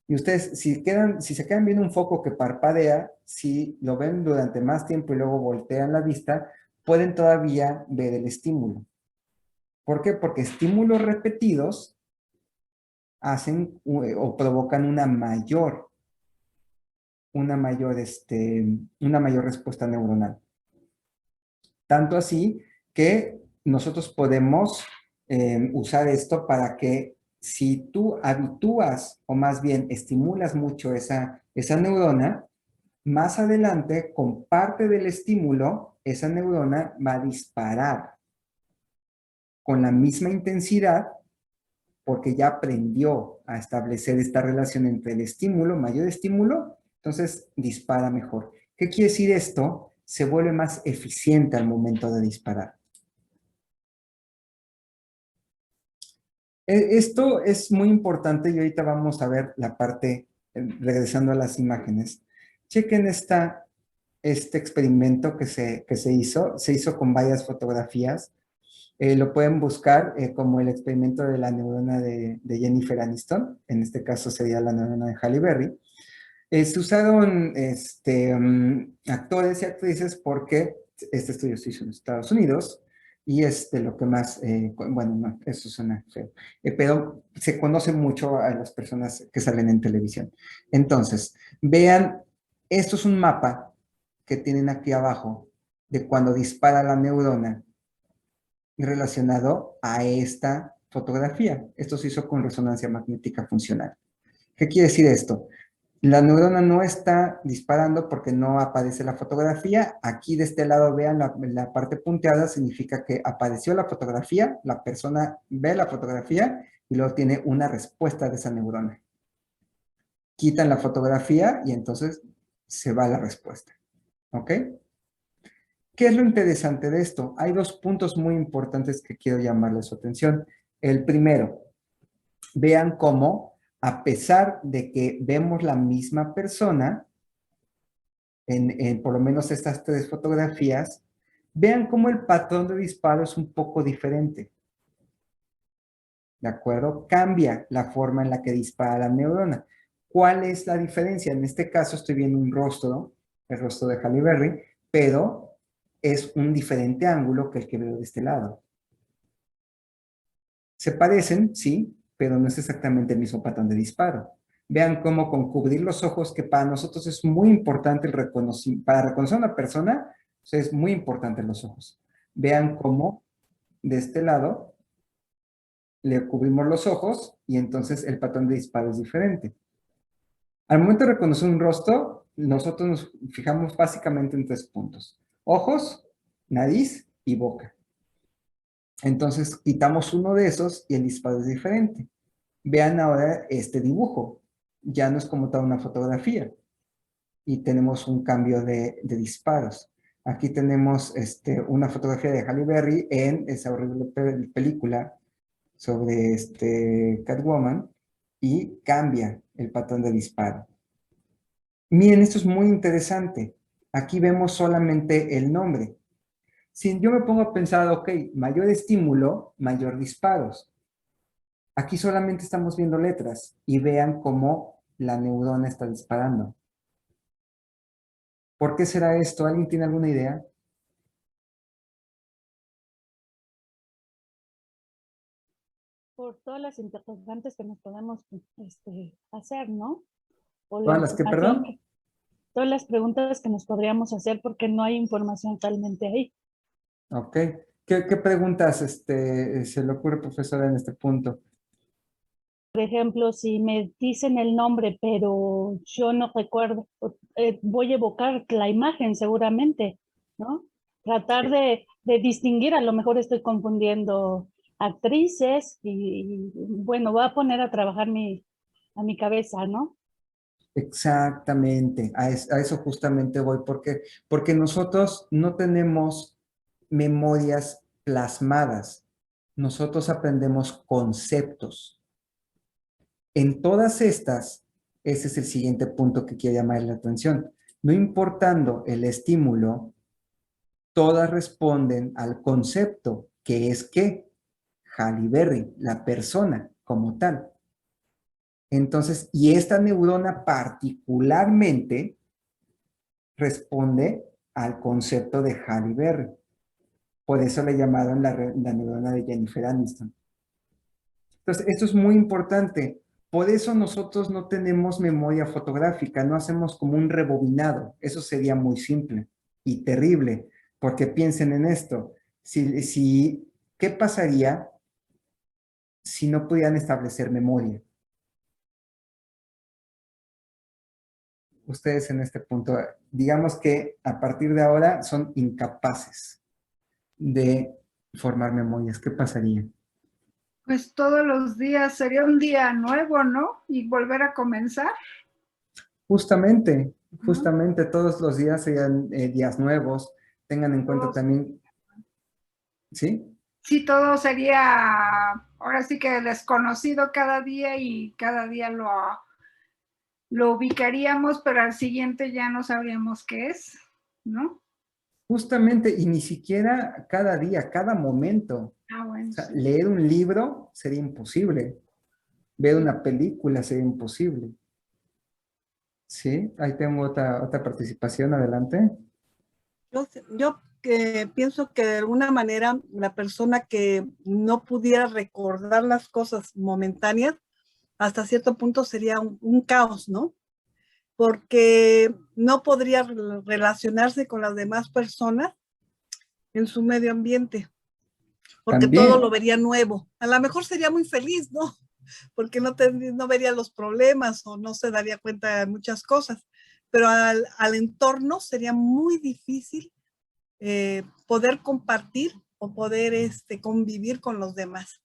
Y ustedes, si se quedan viendo un foco que parpadea, si lo ven durante más tiempo y luego voltean la vista, pueden todavía ver el estímulo. ¿Por qué? Porque estímulos repetidos hacen o provocan una mayor respuesta neuronal. Tanto así que nosotros podemos usar esto para que si tú habitúas o más bien estimulas mucho esa neurona, más adelante con parte del estímulo, esa neurona va a disparar con la misma intensidad porque ya aprendió a establecer esta relación entre el estímulo, mayor estímulo, entonces dispara mejor. ¿Qué quiere decir esto? Se vuelve más eficiente al momento de disparar. Esto es muy importante y ahorita vamos a ver la parte, regresando a las imágenes. Chequen este experimento que se hizo con varias fotografías. Lo pueden buscar como el experimento de la neurona de Jennifer Aniston, en este caso sería la neurona de Halle Berry. Se usaron actores y actrices porque este estudio se hizo en Estados Unidos y lo que más, bueno, no, eso suena feo, pero se conoce mucho a las personas que salen en televisión. Entonces, vean, esto es un mapa que tienen aquí abajo de cuando dispara la neurona relacionado a esta fotografía. Esto se hizo con resonancia magnética funcional. ¿Qué quiere decir esto? La neurona no está disparando porque no aparece la fotografía. Aquí de este lado, vean la parte punteada, significa que apareció la fotografía, la persona ve la fotografía y luego tiene una respuesta de esa neurona. Quitan la fotografía y entonces se va la respuesta. ¿Ok? ¿Qué es lo interesante de esto? Hay dos puntos muy importantes que quiero llamarles su atención. El primero, vean cómo, a pesar de que vemos la misma persona, en por lo menos estas tres fotografías, vean cómo el patrón de disparo es un poco diferente. ¿De acuerdo? Cambia la forma en la que dispara la neurona. ¿Cuál es la diferencia? En este caso estoy viendo un rostro, el rostro de Halle Berry, pero es un diferente ángulo que el que veo de este lado. Se parecen, sí, pero no es exactamente el mismo patrón de disparo. Vean cómo con cubrir los ojos, que para nosotros es muy importante para reconocer a una persona, es muy importante los ojos. Vean cómo de este lado le cubrimos los ojos y entonces el patrón de disparo es diferente. Al momento de reconocer un rostro, nosotros nos fijamos básicamente en 3 puntos. Ojos, nariz y boca. Entonces quitamos uno de esos y el disparo es diferente. Vean ahora este dibujo. Ya no es como tal una fotografía. Y tenemos un cambio de disparos. Aquí tenemos una fotografía de Halle Berry en esa horrible película sobre Catwoman y cambia el patrón de disparo. Miren, esto es muy interesante. Aquí vemos solamente el nombre. Si yo me pongo a pensar, ok, mayor estímulo, mayor disparos. Aquí solamente estamos viendo letras y vean cómo la neurona está disparando. ¿Por qué será esto? ¿Alguien tiene alguna idea? Por todas las interrogantes que nos podemos hacer, ¿no? O la ¿Todas las que, información perdón? todas las preguntas que nos podríamos hacer porque no hay información realmente ahí. Ok. ¿Qué preguntas se le ocurre, profesora, en este punto? Por ejemplo, si me dicen el nombre, pero yo no recuerdo, voy a evocar la imagen seguramente, ¿no? Tratar de distinguir, a lo mejor estoy confundiendo actrices y bueno, voy a poner a trabajar a mi cabeza, ¿no? Exactamente, a eso justamente voy, porque nosotros no tenemos memorias plasmadas, nosotros aprendemos conceptos. En todas estas, ese es el siguiente punto que quiero llamar la atención. No importando el estímulo, todas responden al concepto, que es que Halle Berry, la persona, como tal. Entonces, y esta neurona particularmente responde al concepto de Halle Berry. Por eso le llamaron la neurona de Jennifer Aniston. Entonces, esto es muy importante. Por eso nosotros no tenemos memoria fotográfica, no hacemos como un rebobinado. Eso sería muy simple y terrible, porque piensen en esto. ¿Qué pasaría si no pudieran establecer memoria? Ustedes en este punto, digamos que a partir de ahora son incapaces de formar memorias. ¿Qué pasaría? Pues todos los días sería un día nuevo, ¿no? Y volver a comenzar. Justamente todos los días serían días nuevos. Tengan en cuenta también, ¿sí? Sí, todo sería ahora sí que desconocido cada día y cada día lo ubicaríamos, pero al siguiente ya no sabríamos qué es, ¿no? Justamente, y ni siquiera cada día, cada momento. Ah, bueno. O sea, Sí. leer un libro sería imposible. Ver una película sería imposible. ¿Sí? Ahí tengo otra participación, adelante. Yo pienso que de alguna manera la persona que no pudiera recordar las cosas momentáneas, hasta cierto punto sería un caos, ¿no? Porque no podría relacionarse con las demás personas en su medio ambiente, porque También. todo lo vería nuevo. A lo mejor sería muy feliz, ¿no? Porque no vería los problemas o no se daría cuenta de muchas cosas, pero al entorno sería muy difícil poder compartir o poder convivir con los demás.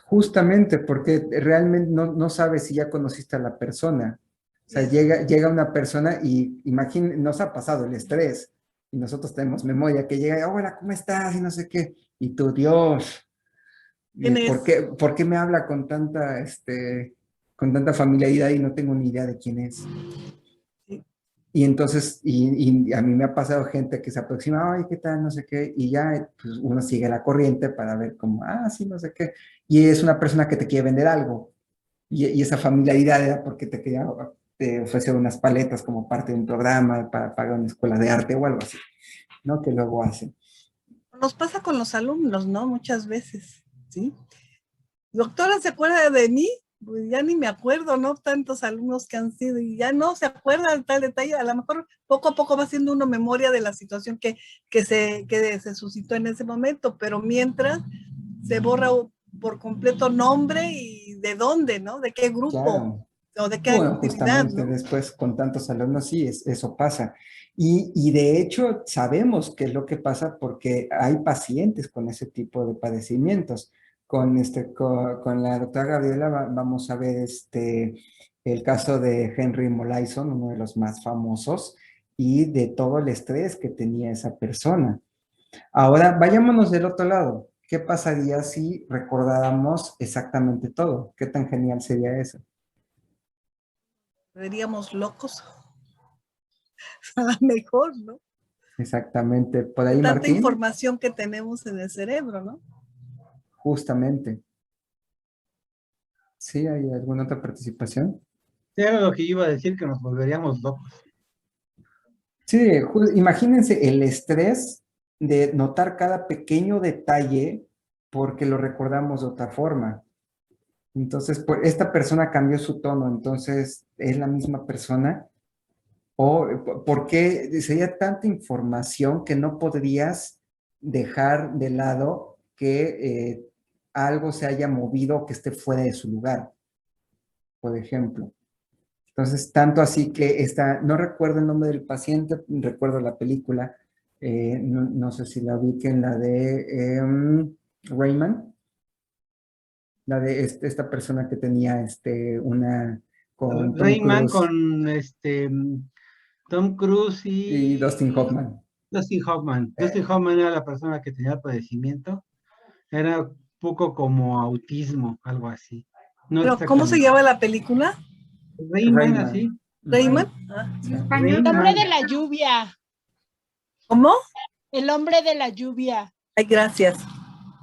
Justamente, porque realmente no sabes si ya conociste a la persona. O sea, llega una persona y nos ha pasado el estrés y nosotros tenemos memoria que llega, hola, ¿cómo estás? Y no sé qué. Y tú, Dios, ¿por qué me habla con tanta familiaridad y no tengo ni idea de quién es? Sí. Y entonces, y a mí me ha pasado gente que se aproxima, ay, ¿qué tal? No sé qué, y ya pues, uno sigue la corriente para ver cómo, sí, no sé qué. Y es una persona que te quiere vender algo. Y esa familiaridad era porque te ofrecer unas paletas como parte de un programa para pagar una escuela de arte o algo así, ¿no? Que luego hacen. Nos pasa con los alumnos, ¿no? Muchas veces, ¿sí? Doctora, ¿se acuerda de mí? Pues ya ni me acuerdo, ¿no? Tantos alumnos que han sido y ya no se acuerdan tal detalle. A lo mejor poco a poco va haciendo uno memoria de la situación que se suscitó en ese momento, pero mientras se borra por completo nombre y de dónde, ¿no? De qué grupo. Claro. O de qué Bueno, actividad, justamente ¿no? después con tantos alumnos, sí, eso pasa. Y de hecho sabemos qué es lo que pasa porque hay pacientes con ese tipo de padecimientos. Con la doctora Gabriela vamos a ver el caso de Henry Molaison, uno de los más famosos, y de todo el estrés que tenía esa persona. Ahora, vayámonos del otro lado. ¿Qué pasaría si recordáramos exactamente todo? ¿Qué tan genial sería eso? Seríamos locos. A lo mejor, ¿no? Exactamente. Por ahí, De tanta Martín. información que tenemos en el cerebro, ¿no? Justamente. ¿Sí? ¿Hay alguna otra participación? Era lo que iba a decir, que nos volveríamos locos. Sí, imagínense el estrés de notar cada pequeño detalle porque lo recordamos de otra forma. Entonces, esta persona cambió su tono, entonces, ¿es la misma persona? ¿O por qué sería tanta información que no podrías dejar de lado que algo se haya movido o que esté fuera de su lugar, por ejemplo? Entonces, tanto así que no recuerdo el nombre del paciente, recuerdo la película, no sé si la vi, que en la de Rayman, la de esta persona que tenía una con Tom Rayman Cruise con Tom Cruise y Dustin Hoffman. Dustin Hoffman. Dustin Hoffman era la persona que tenía el padecimiento. Era un poco como autismo, algo así. No ¿Pero cómo se llama la película? Rayman, así. ¿Rayman? En español. El hombre de la lluvia. ¿Cómo? El hombre de la lluvia. Ay, gracias.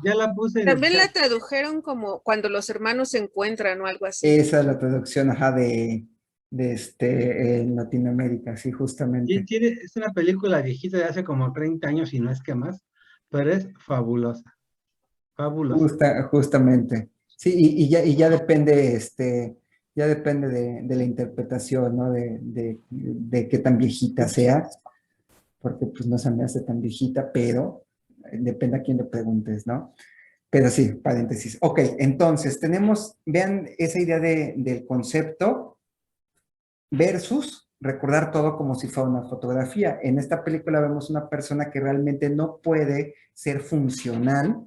Ya la puse en el También la chat. tradujeron como cuando los hermanos se encuentran o algo así. Esa es la traducción, ajá, en Latinoamérica, sí, justamente. Es una película viejita de hace como 30 años y no es que más, pero es fabulosa, fabulosa. Justamente. Sí, y ya depende, ya depende de la interpretación, ¿no? De qué tan viejita sea, porque pues no se me hace tan viejita, pero depende a quién le preguntes, ¿no? Pero sí, paréntesis. Ok, entonces vean esa idea del concepto versus recordar todo como si fuera una fotografía. En esta película vemos una persona que realmente no puede ser funcional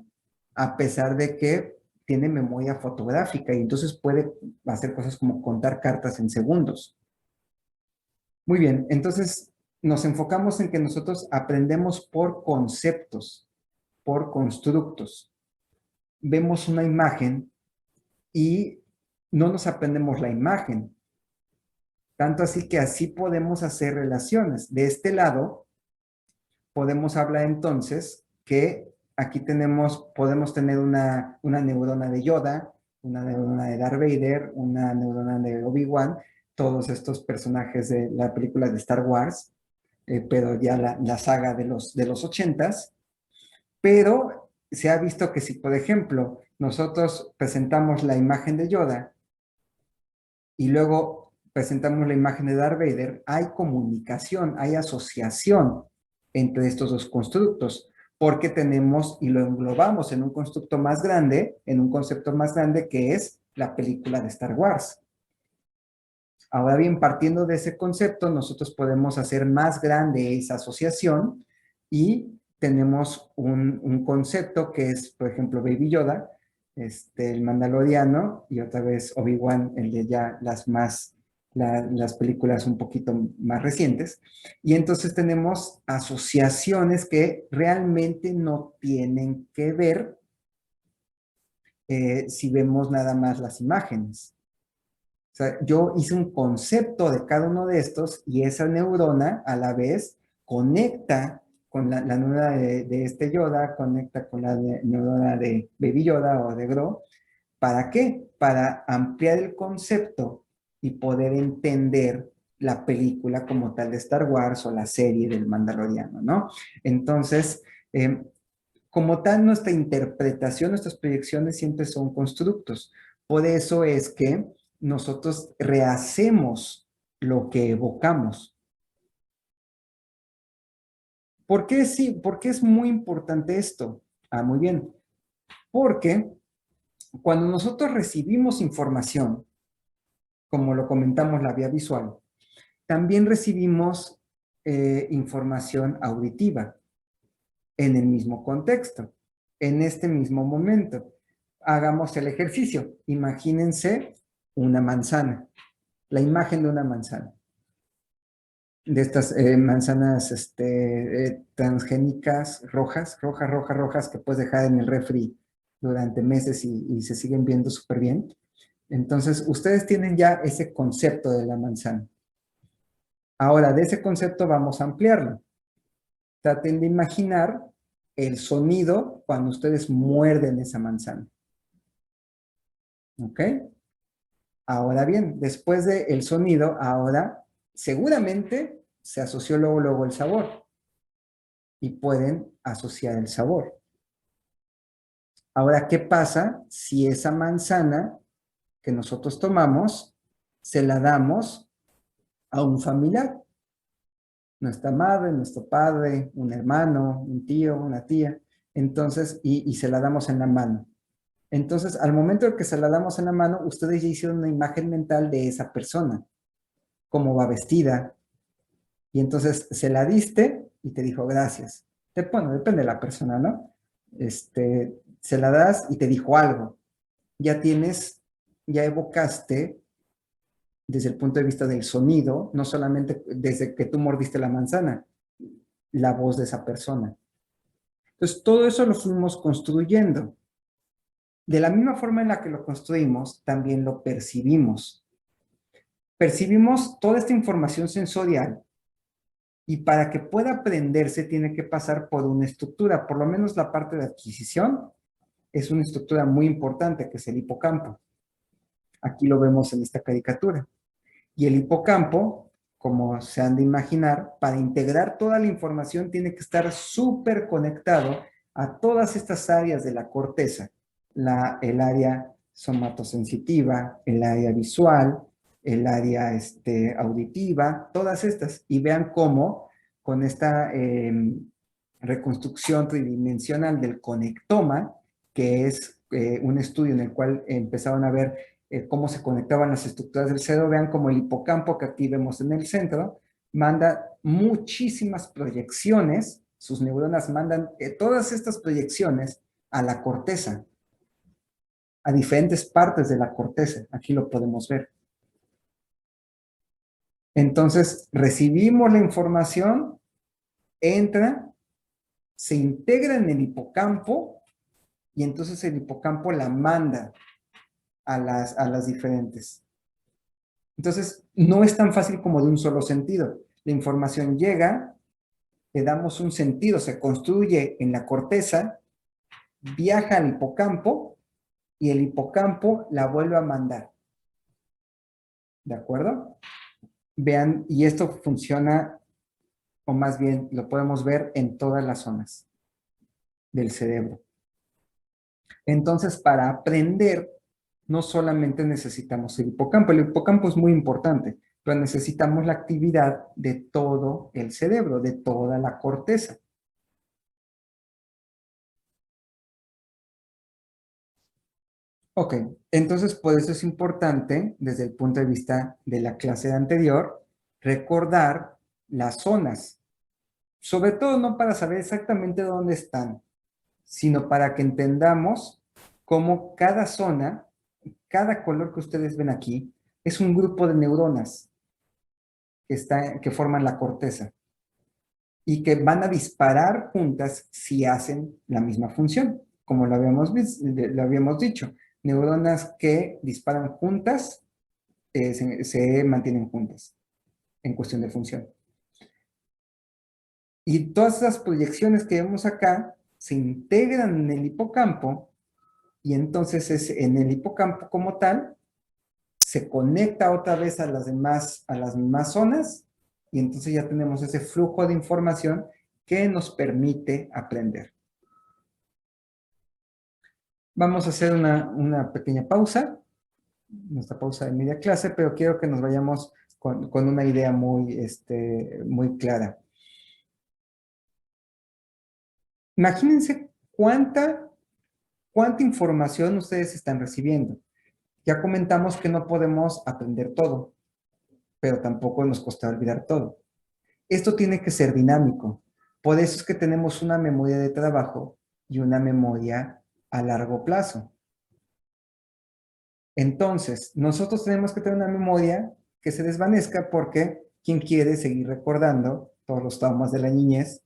a pesar de que tiene memoria fotográfica y entonces puede hacer cosas como contar cartas en segundos. Muy bien, entonces nos enfocamos en que nosotros aprendemos por conceptos, por constructos. Vemos una imagen y no nos aprendemos la imagen. Tanto así que así podemos hacer relaciones. De este lado, podemos hablar entonces que aquí podemos tener una neurona de Yoda, una neurona de Darth Vader, una neurona de Obi-Wan, todos estos personajes de la película de Star Wars, pero ya la saga de los 80s. Pero se ha visto que si, por ejemplo, nosotros presentamos la imagen de Yoda y luego presentamos la imagen de Darth Vader, hay comunicación, hay asociación entre estos dos constructos, porque tenemos y lo englobamos en un constructo más grande, en un concepto más grande que es la película de Star Wars. Ahora bien, partiendo de ese concepto, nosotros podemos hacer más grande esa asociación y tenemos un concepto que es, por ejemplo, Baby Yoda, el Mandaloriano, y otra vez Obi-Wan, el de ya las películas un poquito más recientes. Y entonces tenemos asociaciones que realmente no tienen que ver si vemos nada más las imágenes. O sea, yo hice un concepto de cada uno de estos y esa neurona a la vez conecta con la neurona de este Yoda, conecta con la neurona de Baby Yoda o de Gro. ¿Para qué? Para ampliar el concepto y poder entender la película como tal de Star Wars o la serie del Mandaloriano, ¿no? Entonces, como tal, nuestra interpretación, nuestras proyecciones siempre son constructos. Por eso es que nosotros rehacemos lo que evocamos. ¿Por qué sí? ¿Por qué es muy importante esto? Muy bien. Porque cuando nosotros recibimos información, como lo comentamos la vía visual, también recibimos información auditiva en el mismo contexto, en este mismo momento. Hagamos el ejercicio. Imagínense una manzana, la imagen de una manzana. De estas manzanas transgénicas rojas que puedes dejar en el refri durante meses y se siguen viendo súper bien. Entonces, ustedes tienen ya ese concepto de la manzana. Ahora, de ese concepto vamos a ampliarlo. Traten de imaginar el sonido cuando ustedes muerden esa manzana. ¿Ok? Ahora bien, después del sonido, ahora seguramente se asoció luego el sabor. Y pueden asociar el sabor. Ahora, ¿qué pasa si esa manzana que nosotros tomamos se la damos a un familiar? Nuestra madre, nuestro padre, un hermano, un tío, una tía. Entonces, y se la damos en la mano. Entonces, al momento de que se la damos en la mano, ustedes ya hicieron una imagen mental de esa persona, cómo va vestida. Y entonces se la diste y te dijo gracias. Bueno, depende de la persona, ¿no? Se la das y te dijo algo. Ya evocaste desde el punto de vista del sonido, no solamente desde que tú mordiste la manzana, la voz de esa persona. Entonces, todo eso lo fuimos construyendo. De la misma forma en la que lo construimos, también lo percibimos. Percibimos toda esta información sensorial y para que pueda aprenderse tiene que pasar por una estructura, por lo menos la parte de adquisición es una estructura muy importante, que es el hipocampo. Aquí lo vemos en esta caricatura. Y el hipocampo, como se han de imaginar, para integrar toda la información tiene que estar súper conectado a todas estas áreas de la corteza. El área somatosensitiva, el área visual, el área auditiva, todas estas. Y vean cómo con esta reconstrucción tridimensional del conectoma, que es un estudio en el cual empezaron a ver cómo se conectaban las estructuras del cerebro. Vean como el hipocampo que aquí vemos en el centro manda muchísimas proyecciones, sus neuronas mandan todas estas proyecciones a la corteza, a diferentes partes de la corteza. Aquí lo podemos ver. Entonces, recibimos la información, entra, se integra en el hipocampo y entonces el hipocampo la manda a las diferentes. Entonces, no es tan fácil como de un solo sentido. La información llega, le damos un sentido, se construye en la corteza, viaja al hipocampo y el hipocampo la vuelve a mandar. ¿De acuerdo? Vean, y esto funciona, o más bien lo podemos ver en todas las zonas del cerebro. Entonces, para aprender, no solamente necesitamos el hipocampo es muy importante, pero necesitamos la actividad de todo el cerebro, de toda la corteza. Ok, entonces por eso es importante, desde el punto de vista de la clase anterior, recordar las zonas. Sobre todo no para saber exactamente dónde están, sino para que entendamos cómo cada zona, cada color que ustedes ven aquí, es un grupo de neuronas que forman la corteza y que van a disparar juntas si hacen la misma función, como lo habíamos dicho. Neuronas que disparan juntas se mantienen juntas en cuestión de función. Y todas esas proyecciones que vemos acá se integran en el hipocampo y entonces en el hipocampo como tal se conecta otra vez a las demás zonas y entonces ya tenemos ese flujo de información que nos permite aprender. Vamos a hacer una pequeña pausa, nuestra pausa de media clase, pero quiero que nos vayamos con una idea muy clara. Imagínense cuánta información ustedes están recibiendo. Ya comentamos que no podemos aprender todo, pero tampoco nos cuesta olvidar todo. Esto tiene que ser dinámico. Por eso es que tenemos una memoria de trabajo y una memoria a largo plazo. Entonces, nosotros tenemos que tener una memoria que se desvanezca porque ¿quién quiere seguir recordando todos los traumas de la niñez?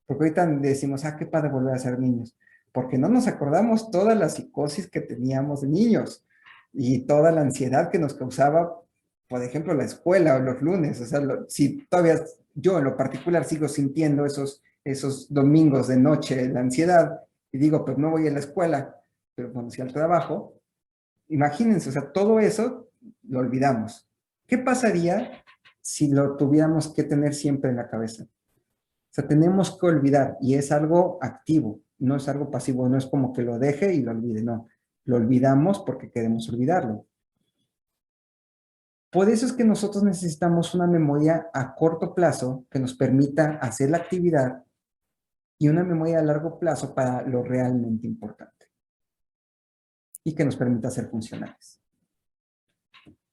Porque ahorita decimos, qué padre volver a ser niños. Porque no nos acordamos toda la psicosis que teníamos de niños y toda la ansiedad que nos causaba, por ejemplo, la escuela o los lunes. O sea, si todavía yo en lo particular sigo sintiendo esos domingos de noche, la ansiedad, y digo, pues no voy a la escuela, pero cuando sí al trabajo, imagínense, o sea, todo eso lo olvidamos. ¿Qué pasaría si lo tuviéramos que tener siempre en la cabeza? O sea, tenemos que olvidar, y es algo activo, no es algo pasivo, no es como que lo deje y lo olvide, no. Lo olvidamos porque queremos olvidarlo. Por eso es que nosotros necesitamos una memoria a corto plazo que nos permita hacer la actividad y una memoria a largo plazo para lo realmente importante y que nos permita ser funcionales.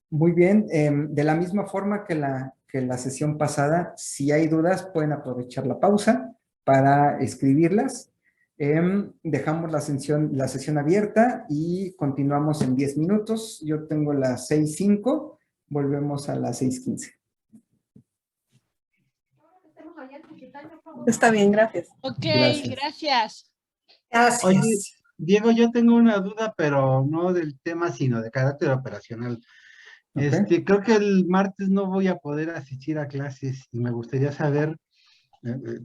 Muy bien, de la misma forma que la sesión pasada, si hay dudas pueden aprovechar la pausa para escribirlas. Dejamos la sesión abierta y continuamos en 10 minutos. Yo tengo las 6:05, volvemos a las 6:15. Está bien, gracias. Ok, Gracias. gracias. Oye, Diego, yo tengo una duda, pero no del tema, sino de carácter operacional. Okay. Creo que el martes no voy a poder asistir a clases y me gustaría saber,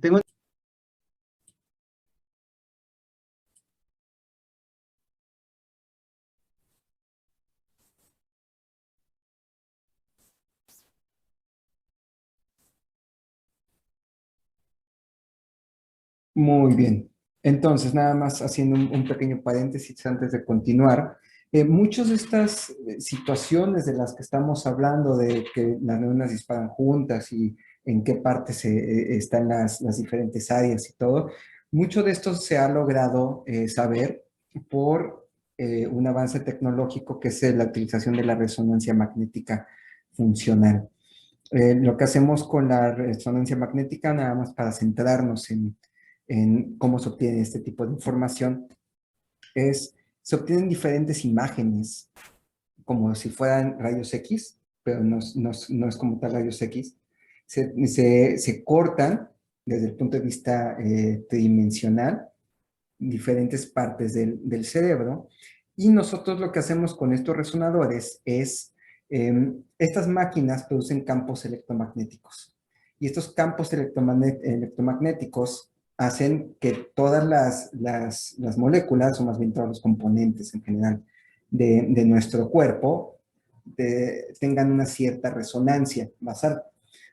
tengo Muy bien. Entonces, nada más haciendo un pequeño paréntesis antes de continuar. Muchas de estas situaciones de las que estamos hablando, de que las neuronas disparan juntas y en qué parte están las diferentes áreas y todo, mucho de esto se ha logrado saber por un avance tecnológico que es la utilización de la resonancia magnética funcional. Lo que hacemos con la resonancia magnética, nada más para centrarnos en cómo se obtiene este tipo de información, se obtienen diferentes imágenes, como si fueran rayos X, pero no es como tal rayos X. Se cortan desde el punto de vista tridimensional diferentes partes del cerebro, y nosotros lo que hacemos con estos resonadores es, estas máquinas producen campos electromagnéticos, y estos campos electromagnéticos hacen que todas las moléculas, o más bien todos los componentes en general de nuestro cuerpo, tengan una cierta resonancia basal.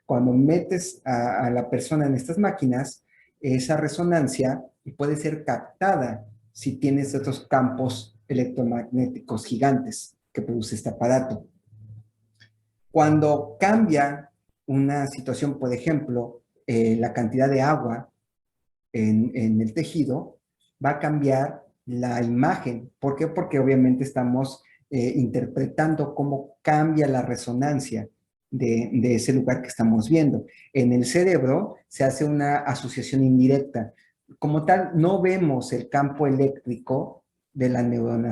Cuando metes a la persona en estas máquinas, esa resonancia puede ser captada si tienes estos campos electromagnéticos gigantes que produce este aparato. Cuando cambia una situación, por ejemplo, la cantidad de agua en el tejido, va a cambiar la imagen. ¿Por qué? Porque obviamente estamos interpretando cómo cambia la resonancia de ese lugar que estamos viendo. En el cerebro se hace una asociación indirecta. Como tal, no vemos el campo eléctrico de la neurona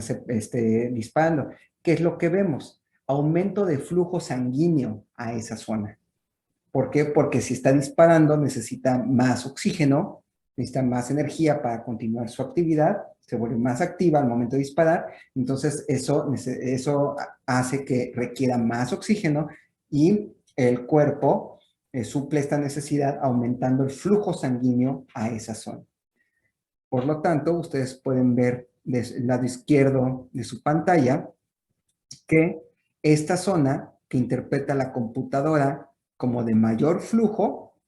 disparando. ¿Qué es lo que vemos? Aumento de flujo sanguíneo a esa zona. ¿Por qué? Porque si está disparando necesita más oxígeno, necesita más energía para continuar su actividad, se vuelve más activa al momento de disparar, entonces eso hace que requiera más oxígeno y el cuerpo suple esta necesidad aumentando el flujo sanguíneo a esa zona. Por lo tanto, ustedes pueden ver del lado izquierdo de su pantalla que esta zona que interpreta la computadora como de mayor flujo,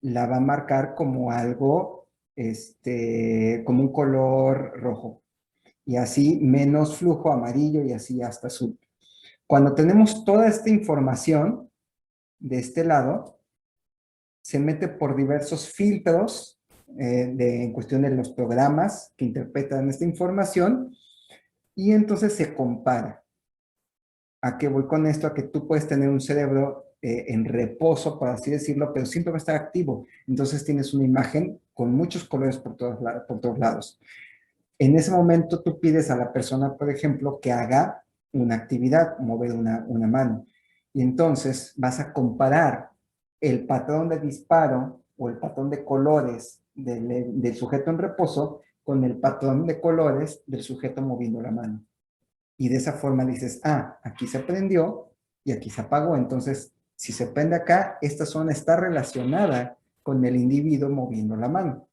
la va a marcar como algo, como un color rojo. Y así menos flujo amarillo y así hasta azul. Cuando tenemos toda esta información de este lado, se mete por diversos filtros en cuestión de los programas que interpretan esta información y entonces se compara. ¿A qué voy con esto? A que tú puedes tener un cerebro en reposo, por así decirlo, pero siempre va a estar activo. Entonces tienes una imagen con muchos colores por todos lados. En ese momento tú pides a la persona, por ejemplo, que haga una actividad, mover una mano. Y entonces vas a comparar el patrón de disparo o el patrón de colores del sujeto en reposo con el patrón de colores del sujeto moviendo la mano. Y de esa forma dices, aquí se prendió y aquí se apagó. Entonces, si se prende acá, esta zona está relacionada con el individuo moviendo la mano.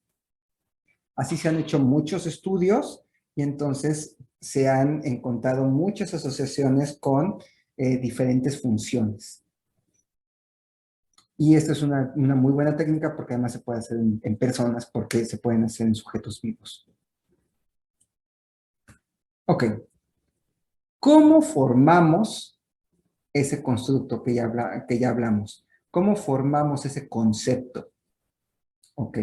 Así se han hecho muchos estudios y entonces se han encontrado muchas asociaciones con diferentes funciones. Y esta es una muy buena técnica porque además se puede hacer en personas, porque se pueden hacer en sujetos vivos. Ok. ¿Cómo formamos ese constructo que ya hablamos? ¿Cómo formamos ese concepto? Ok.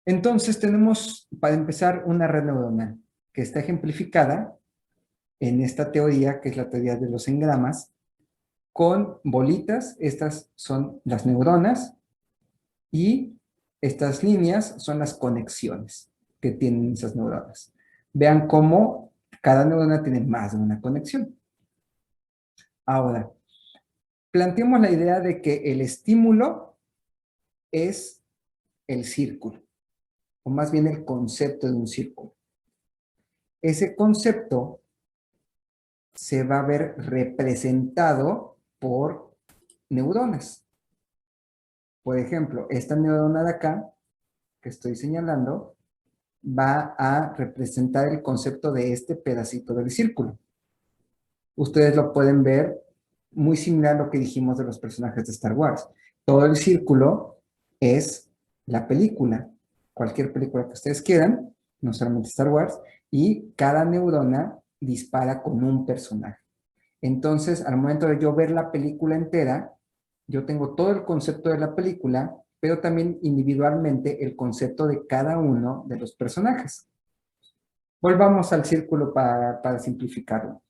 Entonces tenemos, para empezar, una red neuronal que está ejemplificada en esta teoría, que es la teoría de los engramas, con bolitas. Estas son las neuronas y estas líneas son las conexiones que tienen esas neuronas. Vean cómo cada neurona tiene más de una conexión. Ahora, planteemos la idea de que el estímulo es el círculo, o más bien el concepto de un círculo. Ese concepto se va a ver representado por neuronas. Por ejemplo, esta neurona de acá, que estoy señalando, va a representar el concepto de este pedacito del círculo. Ustedes lo pueden ver muy similar a lo que dijimos de los personajes de Star Wars. Todo el círculo es la película cualquier película que ustedes quieran, no solamente Star Wars, y cada neurona dispara con un personaje. Entonces, al momento de yo ver la película entera, yo tengo todo el concepto de la película, pero también individualmente el concepto de cada uno de los personajes. Volvamos al círculo para simplificarlo.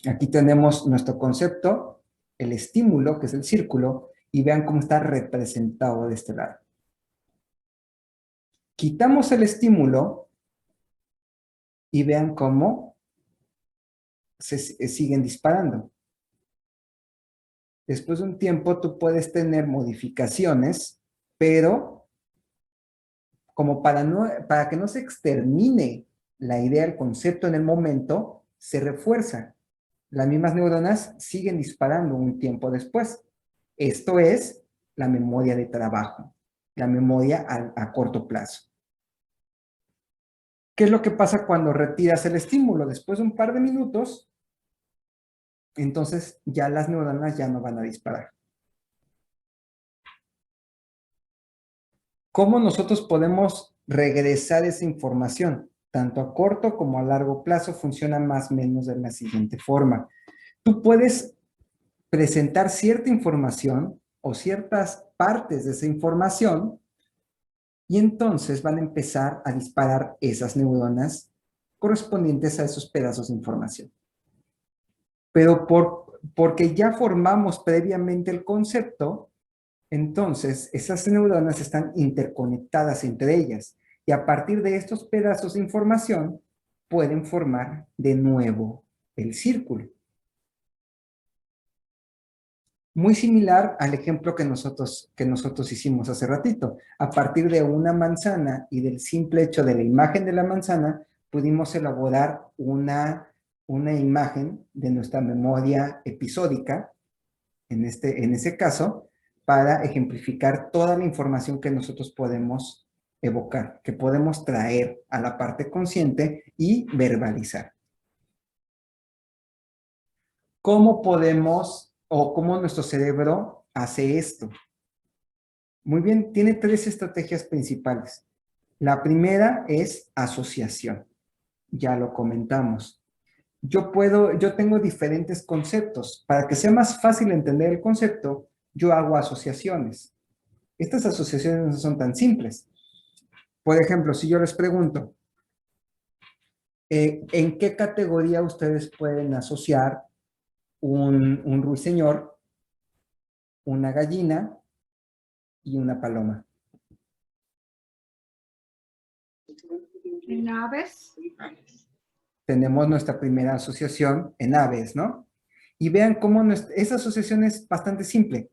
Aquí tenemos nuestro concepto, el estímulo, que es el círculo, y vean cómo está representado de este lado. Quitamos el estímulo y vean cómo se siguen disparando. Después de un tiempo tú puedes tener modificaciones, pero como para que no se extermine la idea, el concepto en el momento, se refuerza. Las mismas neuronas siguen disparando un tiempo después. Esto es la memoria de trabajo, la memoria a corto plazo. ¿Qué es lo que pasa cuando retiras el estímulo? Después de un par de minutos, entonces ya las neuronas ya no van a disparar. ¿Cómo nosotros podemos regresar esa información? Tanto a corto como a largo plazo funciona más o menos de la siguiente forma. Tú puedes presentar cierta información o ciertas partes de esa información y entonces van a empezar a disparar esas neuronas correspondientes a esos pedazos de información. Pero porque ya formamos previamente el concepto, entonces esas neuronas están interconectadas entre ellas y a partir de estos pedazos de información pueden formar de nuevo el círculo. Muy similar al ejemplo que nosotros hicimos hace ratito. A partir de una manzana y del simple hecho de la imagen de la manzana, pudimos elaborar una imagen de nuestra memoria episódica, en ese caso, para ejemplificar toda la información que nosotros podemos evocar, que podemos traer a la parte consciente y verbalizar. ¿Cómo podemos o cómo nuestro cerebro hace esto? Muy bien, tiene 3 estrategias principales. La primera es asociación. Ya lo comentamos. Yo tengo diferentes conceptos. Para que sea más fácil entender el concepto, yo hago asociaciones. Estas asociaciones no son tan simples. Por ejemplo, si yo les pregunto, ¿en qué categoría ustedes pueden asociar un ruiseñor, una gallina y una paloma? ¿En aves? Tenemos nuestra primera asociación en aves, ¿no? Y vean cómo esa asociación es bastante simple.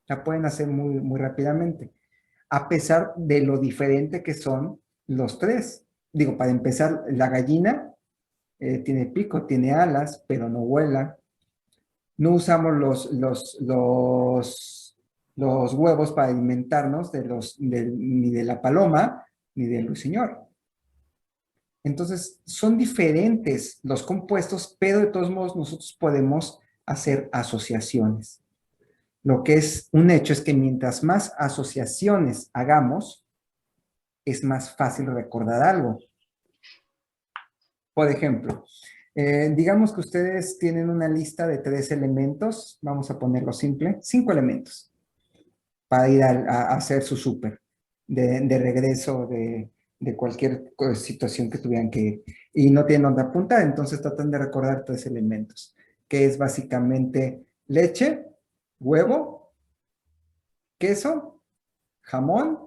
La pueden hacer muy, muy rápidamente. A pesar de lo diferente que son los 3. Digo, para empezar, la gallina tiene pico, tiene alas, pero no vuela. No usamos los huevos para alimentarnos ni de la paloma ni del ruiseñor. Entonces, son diferentes los compuestos, pero de todos modos nosotros podemos hacer asociaciones. Lo que es un hecho es que mientras más asociaciones hagamos, es más fácil recordar algo. Por ejemplo, digamos que ustedes tienen una lista de 3 elementos, vamos a ponerlo simple, 5 elementos, para ir a hacer su súper, de regreso de cualquier situación que tuvieran que ir. Y no tienen dónde apuntar, entonces tratan de recordar 3 elementos, que es básicamente leche, huevo, queso, jamón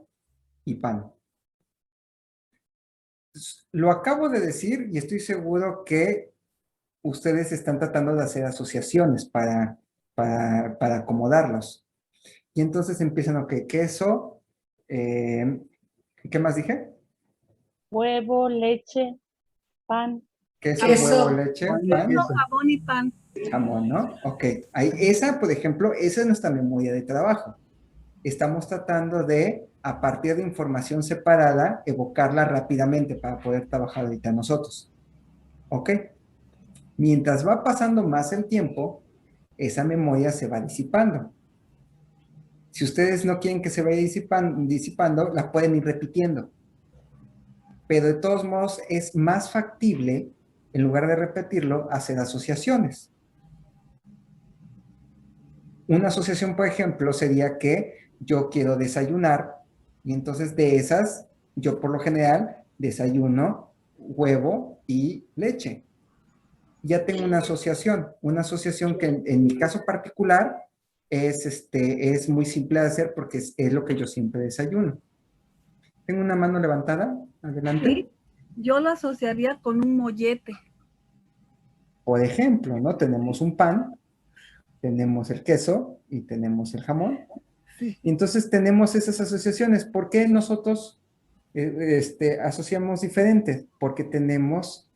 y pan. Lo acabo de decir y estoy seguro que ustedes están tratando de hacer asociaciones para acomodarlos. Y entonces empiezan, ok, queso, ¿qué más dije? Huevo, leche, pan. Queso, Queso. huevo, leche, pan, Jabón y pan. jamón, ¿no? Ok, esa, por ejemplo, esa es nuestra memoria de trabajo. Estamos tratando de, a partir de información separada, evocarla rápidamente para poder trabajar ahorita nosotros. ¿Ok? Mientras va pasando más el tiempo, esa memoria se va disipando. Si ustedes no quieren que se vaya disipando, la pueden ir repitiendo. pero de todos modos es más factible, en lugar de repetirlo, hacer asociaciones. Una asociación, por ejemplo, sería que yo quiero desayunar y entonces de esas, yo por lo general desayuno huevo y leche. Ya tengo una asociación que en mi caso particular es muy simple de hacer porque es lo que yo siempre desayuno. Tengo una mano levantada, adelante. Sí, yo la asociaría con un mollete. Por ejemplo, ¿no? Tenemos un pan, tenemos el queso y tenemos el jamón. Sí. Y entonces tenemos esas asociaciones. ¿Por qué nosotros asociamos diferentes? Porque tenemos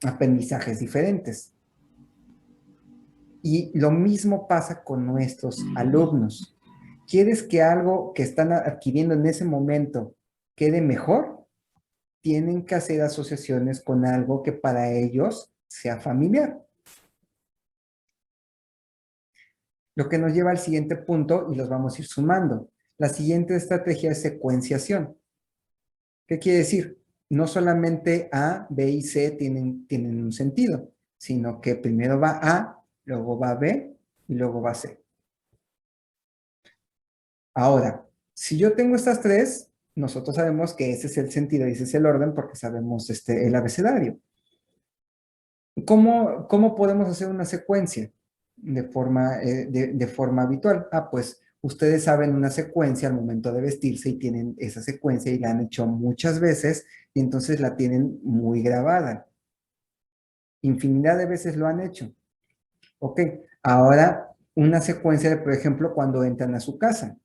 aprendizajes diferentes. Y lo mismo pasa con nuestros alumnos. ¿Quieres que algo que están adquiriendo en ese momento quede mejor? Tienen que hacer asociaciones con algo que para ellos sea familiar. Lo que nos lleva al siguiente punto y los vamos a ir sumando. La siguiente estrategia es secuenciación. ¿Qué quiere decir? No solamente A, B y C tienen un sentido, sino que primero va A, luego va B y luego va C. Ahora, si yo tengo estas tres, nosotros sabemos que ese es el sentido y ese es el orden porque sabemos el abecedario. ¿Cómo podemos hacer una secuencia de forma habitual? Pues ustedes saben una secuencia al momento de vestirse y tienen esa secuencia y la han hecho muchas veces y entonces la tienen muy grabada. Infinidad de veces lo han hecho. Ok, ahora una secuencia de, por ejemplo, cuando entran a su casa.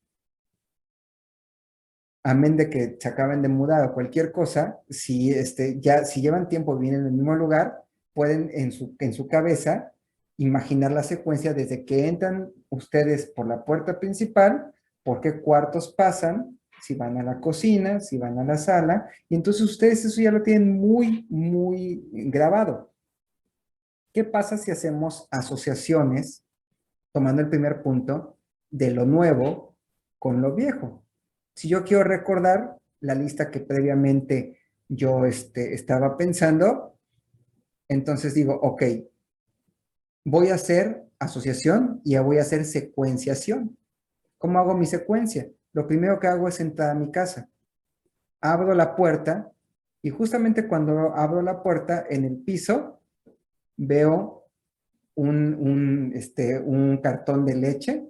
Amén de que se acaben de mudar o cualquier cosa, si llevan tiempo viviendo en el mismo lugar, pueden en su cabeza imaginar la secuencia desde que entran ustedes por la puerta principal, por qué cuartos pasan, si van a la cocina, si van a la sala, y entonces ustedes eso ya lo tienen muy, muy grabado. ¿Qué pasa si hacemos asociaciones, tomando el primer punto, de lo nuevo con lo viejo? Si yo quiero recordar la lista que previamente yo estaba pensando, entonces digo, ok, voy a hacer asociación y ya voy a hacer secuenciación. ¿Cómo hago mi secuencia? Lo primero que hago es entrar a mi casa. Abro la puerta y justamente cuando abro la puerta en el piso veo un cartón de leche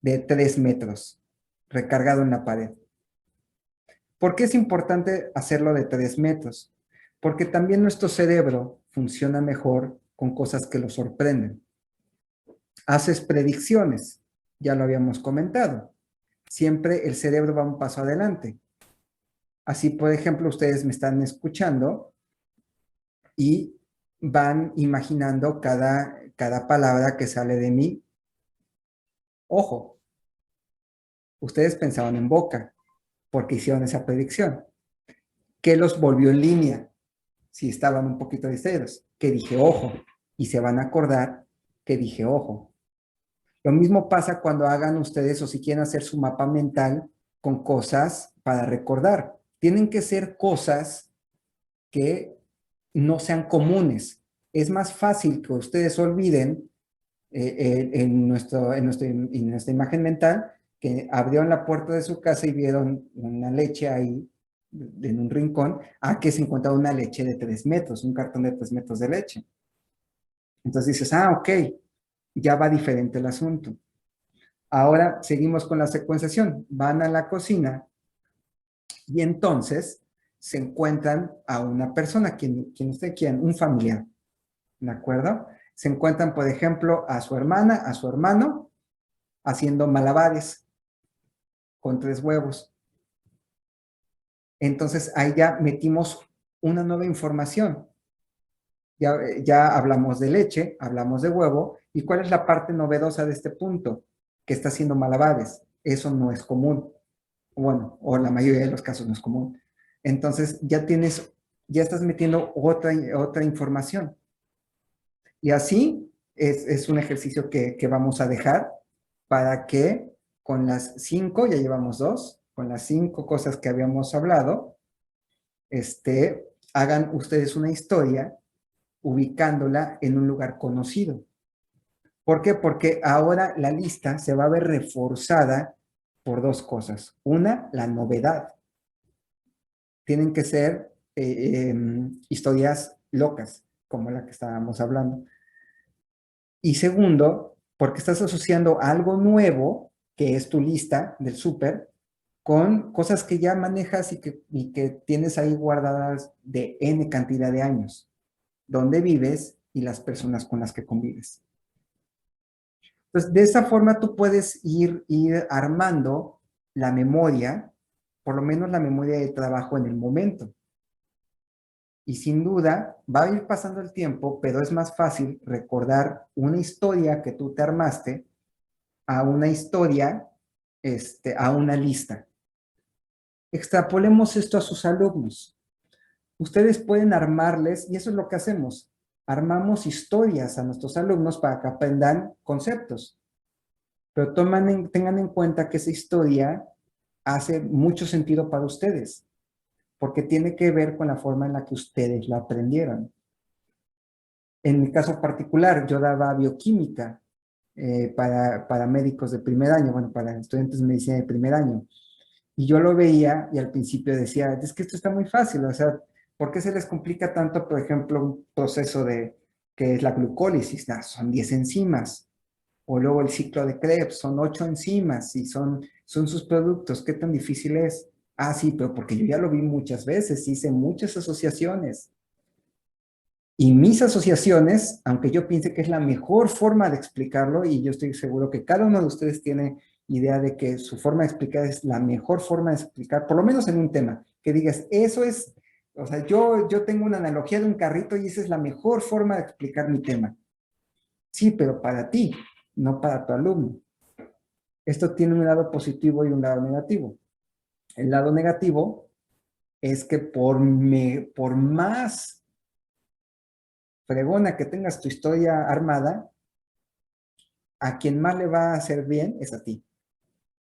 de 3 metros recargado en la pared. ¿Por qué es importante hacerlo de 3 metros? Porque también nuestro cerebro funciona mejor con cosas que lo sorprenden. Haces predicciones, ya lo habíamos comentado. Siempre el cerebro va un paso adelante. Así, por ejemplo, ustedes me están escuchando y van imaginando cada palabra que sale de mí. Ojo, ustedes pensaban en boca porque hicieron esa predicción. ¿Qué los volvió en línea? Si estaban un poquito distraídos, que dije ojo, y se van a acordar que dije ojo. Lo mismo pasa cuando hagan ustedes o si quieren hacer su mapa mental con cosas para recordar. Tienen que ser cosas que no sean comunes. Es más fácil que ustedes olviden en nuestra imagen mental que abrieron la puerta de su casa y vieron una leche ahí en un rincón, a que se encuentra una leche de 3 metros, un cartón de 3 metros de leche. Entonces dices, ok, ya va diferente el asunto. Ahora seguimos con la secuenciación. Van a la cocina y entonces se encuentran a una persona, quien usted quiera, un familiar, ¿de acuerdo? Se encuentran, por ejemplo, a su hermana, a su hermano, haciendo malabares con 3 huevos. Entonces ahí ya metimos una nueva información. Ya hablamos de leche, hablamos de huevo, ¿y cuál es la parte novedosa de este punto? Que está haciendo malabares. Eso no es común. Bueno, o la mayoría de los casos no es común. Entonces ya estás metiendo otra información. Y así es un ejercicio que vamos a dejar para que con las 5, ya llevamos 2, con las 5 cosas que habíamos hablado, hagan ustedes una historia ubicándola en un lugar conocido. ¿Por qué? Porque ahora la lista se va a ver reforzada por 2 cosas. Una, la novedad. Tienen que ser historias locas, como la que estábamos hablando. Y segundo, porque estás asociando algo nuevo, que es tu lista del súper, con cosas que ya manejas y que tienes ahí guardadas de N cantidad de años, donde vives y las personas con las que convives. Entonces, de esa forma tú puedes ir armando la memoria, por lo menos la memoria de trabajo en el momento. Y sin duda, va a ir pasando el tiempo, pero es más fácil recordar una historia que tú te armaste a una historia, a una lista. Extrapolemos esto a sus alumnos. Ustedes pueden armarles, y eso es lo que hacemos, armamos historias a nuestros alumnos para que aprendan conceptos. Pero tengan en cuenta que esa historia hace mucho sentido para ustedes, porque tiene que ver con la forma en la que ustedes la aprendieron. En mi caso particular, yo daba bioquímica para médicos de primer año, bueno, para estudiantes de medicina de primer año. Y yo lo veía y al principio decía, es que esto está muy fácil, o sea, ¿por qué se les complica tanto, por ejemplo, un proceso que es la glucólisis? Nah, son 10 enzimas. O luego el ciclo de Krebs, son 8 enzimas y son sus productos. ¿Qué tan difícil es? Ah, sí, pero porque yo ya lo vi muchas veces, hice muchas asociaciones. Y mis asociaciones, aunque yo piense que es la mejor forma de explicarlo, y yo estoy seguro que cada uno de ustedes tiene idea de que su forma de explicar es la mejor forma de explicar, por lo menos en un tema, que digas, eso es, o sea, yo tengo una analogía de un carrito y esa es la mejor forma de explicar mi tema. Sí, pero para ti, no para tu alumno. Esto tiene un lado positivo y un lado negativo. El lado negativo es que por más fregona que tengas tu historia armada, a quien más le va a hacer bien es a ti.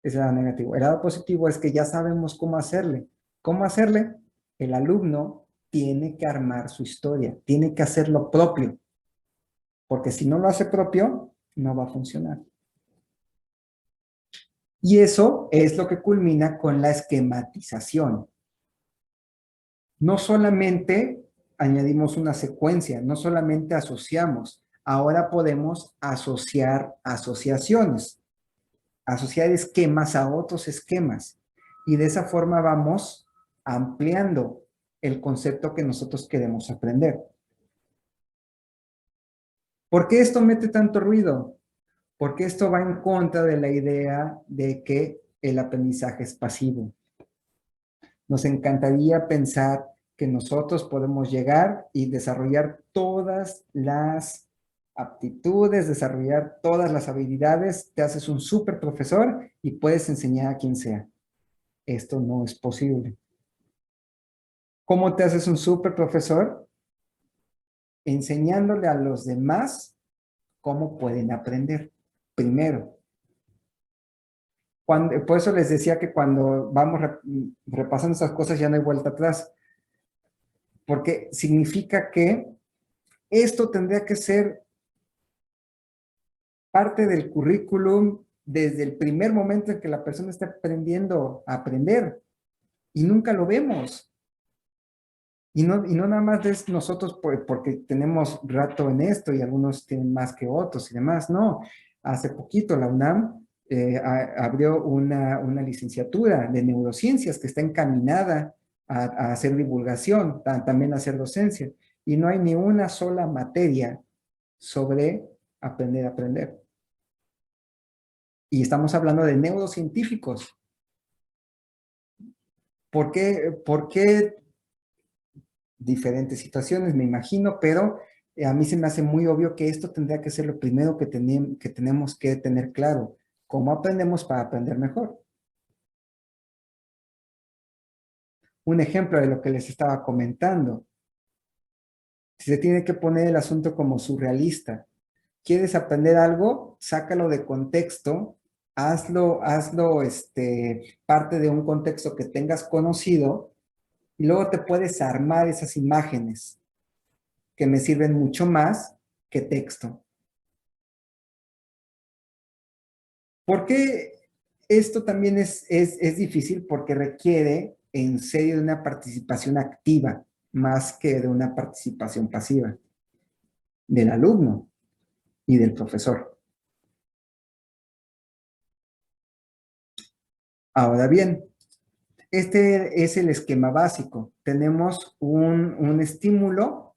Ese es el lado negativo. El lado positivo es que ya sabemos cómo hacerle. ¿Cómo hacerle? El alumno tiene que armar su historia, tiene que hacerlo propio, porque si no lo hace propio, no va a funcionar. Y eso es lo que culmina con la esquematización. No solamente añadimos una secuencia, no solamente asociamos, ahora podemos asociar asociaciones, asociar esquemas a otros esquemas. Y de esa forma vamos ampliando el concepto que nosotros queremos aprender. ¿Por qué esto mete tanto ruido? Porque esto va en contra de la idea de que el aprendizaje es pasivo. Nos encantaría pensar que nosotros podemos llegar y desarrollar todas las aptitudes, desarrollar todas las habilidades, te haces un súper profesor y puedes enseñar a quien sea. Esto no es posible. ¿Cómo te haces un súper profesor? Enseñándole a los demás cómo pueden aprender. Primero. Por eso les decía que cuando vamos repasando esas cosas ya no hay vuelta atrás. Porque significa que esto tendría que ser parte del currículum desde el primer momento en que la persona está aprendiendo a aprender. Y nunca lo vemos. Y no nada más es nosotros porque tenemos rato en esto y algunos tienen más que otros y demás. No, hace poquito la UNAM abrió una licenciatura de neurociencias que está encaminada a hacer divulgación, también a hacer docencia. Y no hay ni una sola materia sobre aprender a aprender. Y estamos hablando de neurocientíficos. ¿Por qué diferentes situaciones? Me imagino, pero a mí se me hace muy obvio que esto tendría que ser lo primero que tenemos que tener claro. ¿Cómo aprendemos para aprender mejor? Un ejemplo de lo que les estaba comentando. Si se tiene que poner el asunto como surrealista. ¿Quieres aprender algo? Sácalo de contexto, hazlo parte de un contexto que tengas conocido y luego te puedes armar esas imágenes que me sirven mucho más que texto. ¿Por qué esto también es difícil? Porque requiere en serio de una participación activa más que de una participación pasiva del alumno y del profesor. Ahora bien, este es el esquema básico. Tenemos un estímulo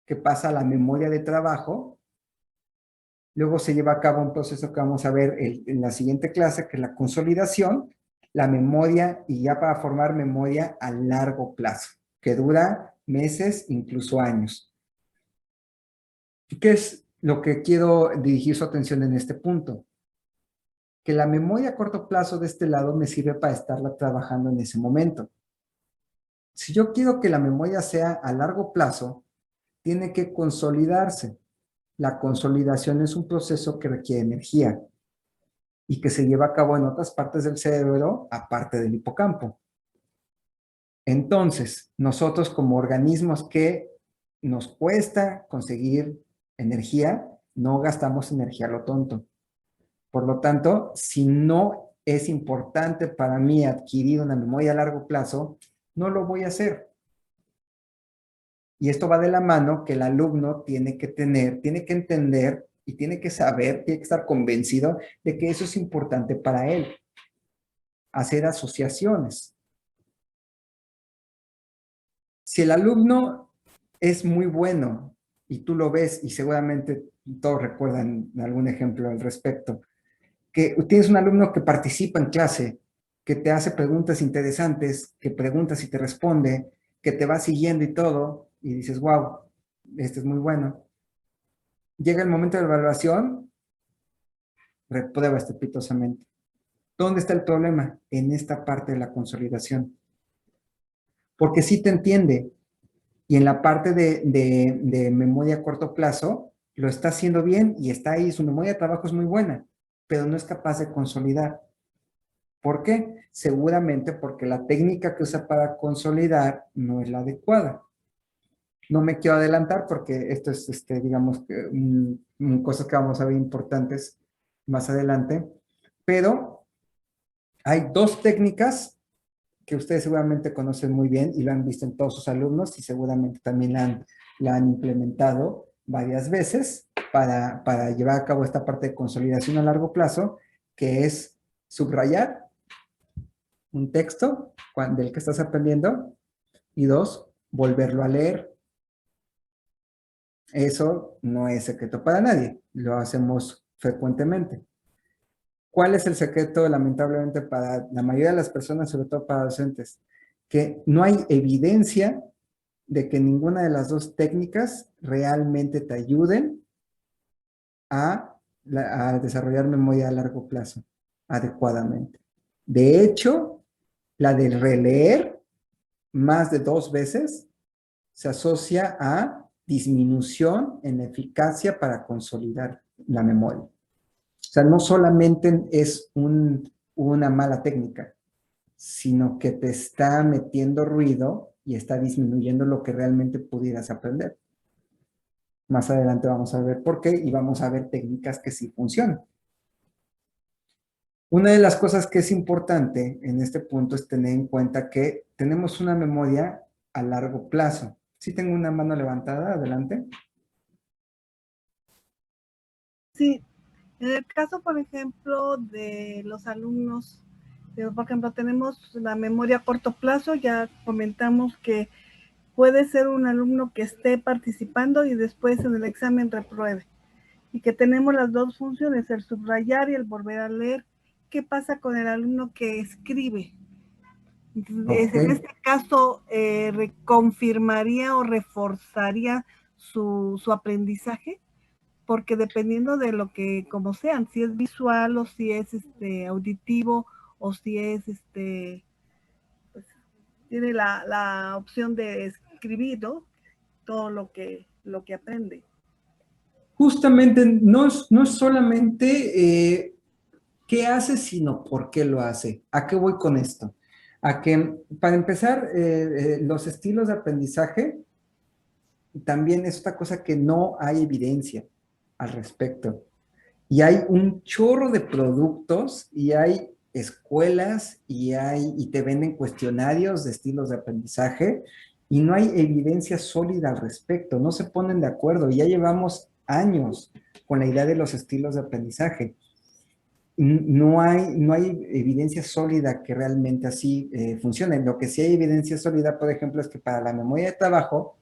que pasa a la memoria de trabajo. Luego se lleva a cabo un proceso que vamos a ver en la siguiente clase, que es la consolidación, la memoria, y ya para formar memoria a largo plazo, que dura meses, incluso años. ¿Qué es lo que quiero dirigir su atención en este punto? Que la memoria a corto plazo de este lado me sirve para estarla trabajando en ese momento. Si yo quiero que la memoria sea a largo plazo, tiene que consolidarse. La consolidación es un proceso que requiere energía y que se lleva a cabo en otras partes del cerebro, aparte del hipocampo. Entonces, nosotros como organismos que nos cuesta conseguir energía, no gastamos energía a lo tonto. Por lo tanto, si no es importante para mí adquirir una memoria a largo plazo, no lo voy a hacer. Y esto va de la mano que el alumno tiene que entender y tiene que saber, tiene que estar convencido de que eso es importante para él. Hacer asociaciones. Si el alumno es muy bueno y tú lo ves, y seguramente todos recuerdan algún ejemplo al respecto, que tienes un alumno que participa en clase, que te hace preguntas interesantes, que preguntas y te responde, que te va siguiendo y todo, y dices, wow, este es muy bueno. Llega el momento de la evaluación, reprueba estrepitosamente. ¿Dónde está el problema? En esta parte de la consolidación. Porque sí te entiende, y en la parte de memoria a corto plazo, lo está haciendo bien y está ahí, su memoria de trabajo es muy buena, pero no es capaz de consolidar. ¿Por qué? Seguramente porque la técnica que usa para consolidar no es la adecuada. No me quiero adelantar porque esto es, digamos, cosas que vamos a ver importantes más adelante, pero hay dos técnicas que ustedes seguramente conocen muy bien y lo han visto en todos sus alumnos y seguramente también la han implementado varias veces para llevar a cabo esta parte de consolidación a largo plazo, que es subrayar un texto del que estás aprendiendo y dos, volverlo a leer. Eso no es secreto para nadie, lo hacemos frecuentemente. ¿Cuál es el secreto, lamentablemente, para la mayoría de las personas, sobre todo para docentes? Que no hay evidencia de que ninguna de las dos técnicas realmente te ayuden a desarrollar memoria a largo plazo adecuadamente. De hecho, la de releer más de 2 veces se asocia a disminución en la eficacia para consolidar la memoria. O sea, no solamente es una mala técnica, sino que te está metiendo ruido y está disminuyendo lo que realmente pudieras aprender. Más adelante vamos a ver por qué y vamos a ver técnicas que sí funcionan. Una de las cosas que es importante en este punto es tener en cuenta que tenemos una memoria a largo plazo. Sí tengo una mano levantada, adelante. Sí, en el caso, por ejemplo, de los alumnos, por ejemplo, tenemos la memoria a corto plazo, ya comentamos que puede ser un alumno que esté participando y después en el examen repruebe. Y que tenemos las dos funciones, el subrayar y el volver a leer. ¿Qué pasa con el alumno que escribe? Entonces, en este caso, ¿confirmaría o reforzaría su aprendizaje? Porque dependiendo de lo que, como sean, si es visual o si es auditivo o si es pues, tiene la opción de escribir, ¿no? Todo lo que aprende. Justamente no es solamente qué hace, sino por qué lo hace. ¿A qué voy con esto? A que, para empezar, los estilos de aprendizaje también es otra cosa que no hay evidencia al respecto. Y hay un chorro de productos y hay escuelas y te venden cuestionarios de estilos de aprendizaje y no hay evidencia sólida al respecto, no se ponen de acuerdo. Ya llevamos años con la idea de los estilos de aprendizaje. No hay evidencia sólida que realmente así funcione. Lo que sí hay evidencia sólida, por ejemplo, es que para la memoria de trabajo,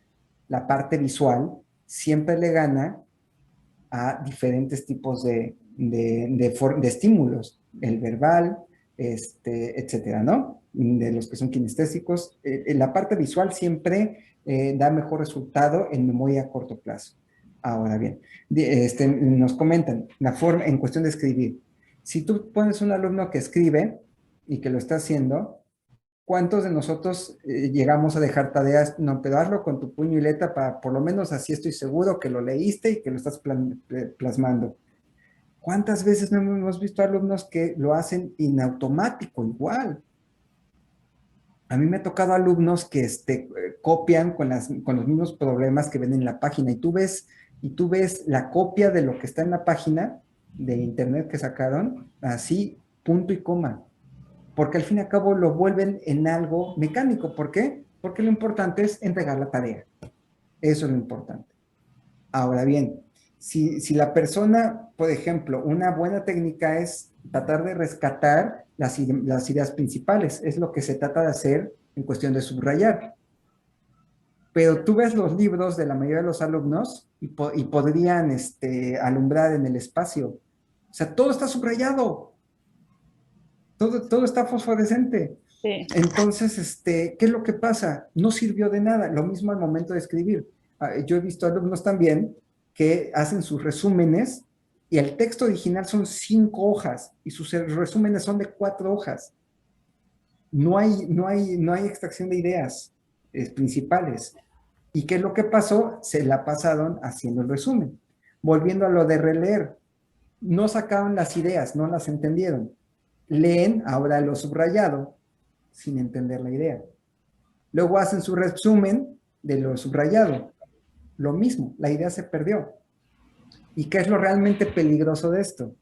la parte visual siempre le gana a diferentes tipos de estímulos, el verbal, etcétera, ¿no? De los que son kinestésicos. La parte visual siempre da mejor resultado en memoria a corto plazo. Ahora bien, nos comentan la forma en cuestión de escribir. Si tú pones un alumno que escribe y que lo está haciendo, ¿cuántos de nosotros llegamos a dejar tareas? No, pero hazlo con tu puño y letra para, por lo menos así estoy seguro que lo leíste y que lo estás plasmando. ¿Cuántas veces no hemos visto alumnos que lo hacen en automático igual? A mí me ha tocado alumnos que copian con los mismos problemas que ven en la página y tú ves la copia de lo que está en la página de internet que sacaron, así, punto y coma. Porque al fin y al cabo lo vuelven en algo mecánico. ¿Por qué? Porque lo importante es entregar la tarea. Eso es lo importante. Ahora bien, si la persona, por ejemplo, una buena técnica es tratar de rescatar las ideas principales. Es lo que se trata de hacer en cuestión de subrayar. Pero tú ves los libros de la mayoría de los alumnos y podrían alumbrar en el espacio. O sea, todo está subrayado. Todo está fosforescente. Sí. Entonces, ¿qué es lo que pasa? No sirvió de nada. Lo mismo al momento de escribir. Yo he visto alumnos también que hacen sus resúmenes y el texto original son 5 hojas y sus resúmenes son de 4 hojas. No hay extracción de ideas principales. ¿Y qué es lo que pasó? Se la pasaron haciendo el resumen. Volviendo a lo de releer, no sacaron las ideas, no las entendieron. Leen ahora lo subrayado sin entender la idea. Luego hacen su resumen de lo subrayado. Lo mismo, la idea se perdió. ¿Y qué es lo realmente peligroso de esto?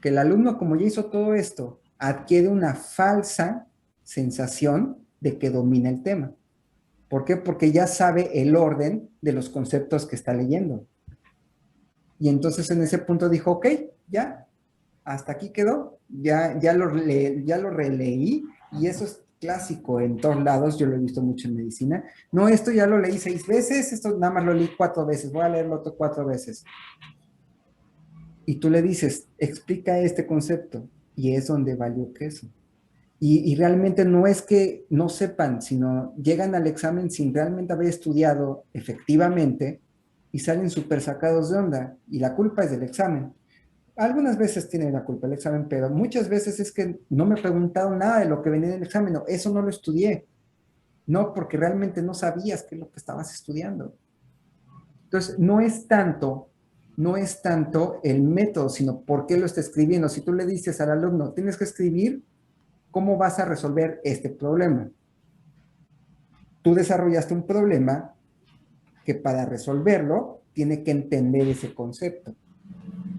Que el alumno, como ya hizo todo esto, adquiere una falsa sensación de que domina el tema. ¿Por qué? Porque ya sabe el orden de los conceptos que está leyendo. Y entonces en ese punto dijo, ok, ya, hasta aquí quedó, ya lo releí, y eso es clásico en todos lados, yo lo he visto mucho en medicina. No, esto ya lo leí 6 veces, esto nada más lo leí 4 veces, voy a leerlo otro 4 veces. Y tú le dices, explica este concepto, y es donde valió queso. Y realmente no es que no sepan, sino llegan al examen sin realmente haber estudiado efectivamente y salen súper sacados de onda, y la culpa es del examen. Algunas veces tiene la culpa el examen, pero muchas veces es que no me preguntaron nada de lo que venía en el examen, no, eso no lo estudié. No, porque realmente no sabías qué es lo que estabas estudiando. Entonces, no es tanto el método, sino por qué lo está escribiendo. Si tú le dices al alumno, tienes que escribir cómo vas a resolver este problema. Tú desarrollaste un problema que para resolverlo tiene que entender ese concepto.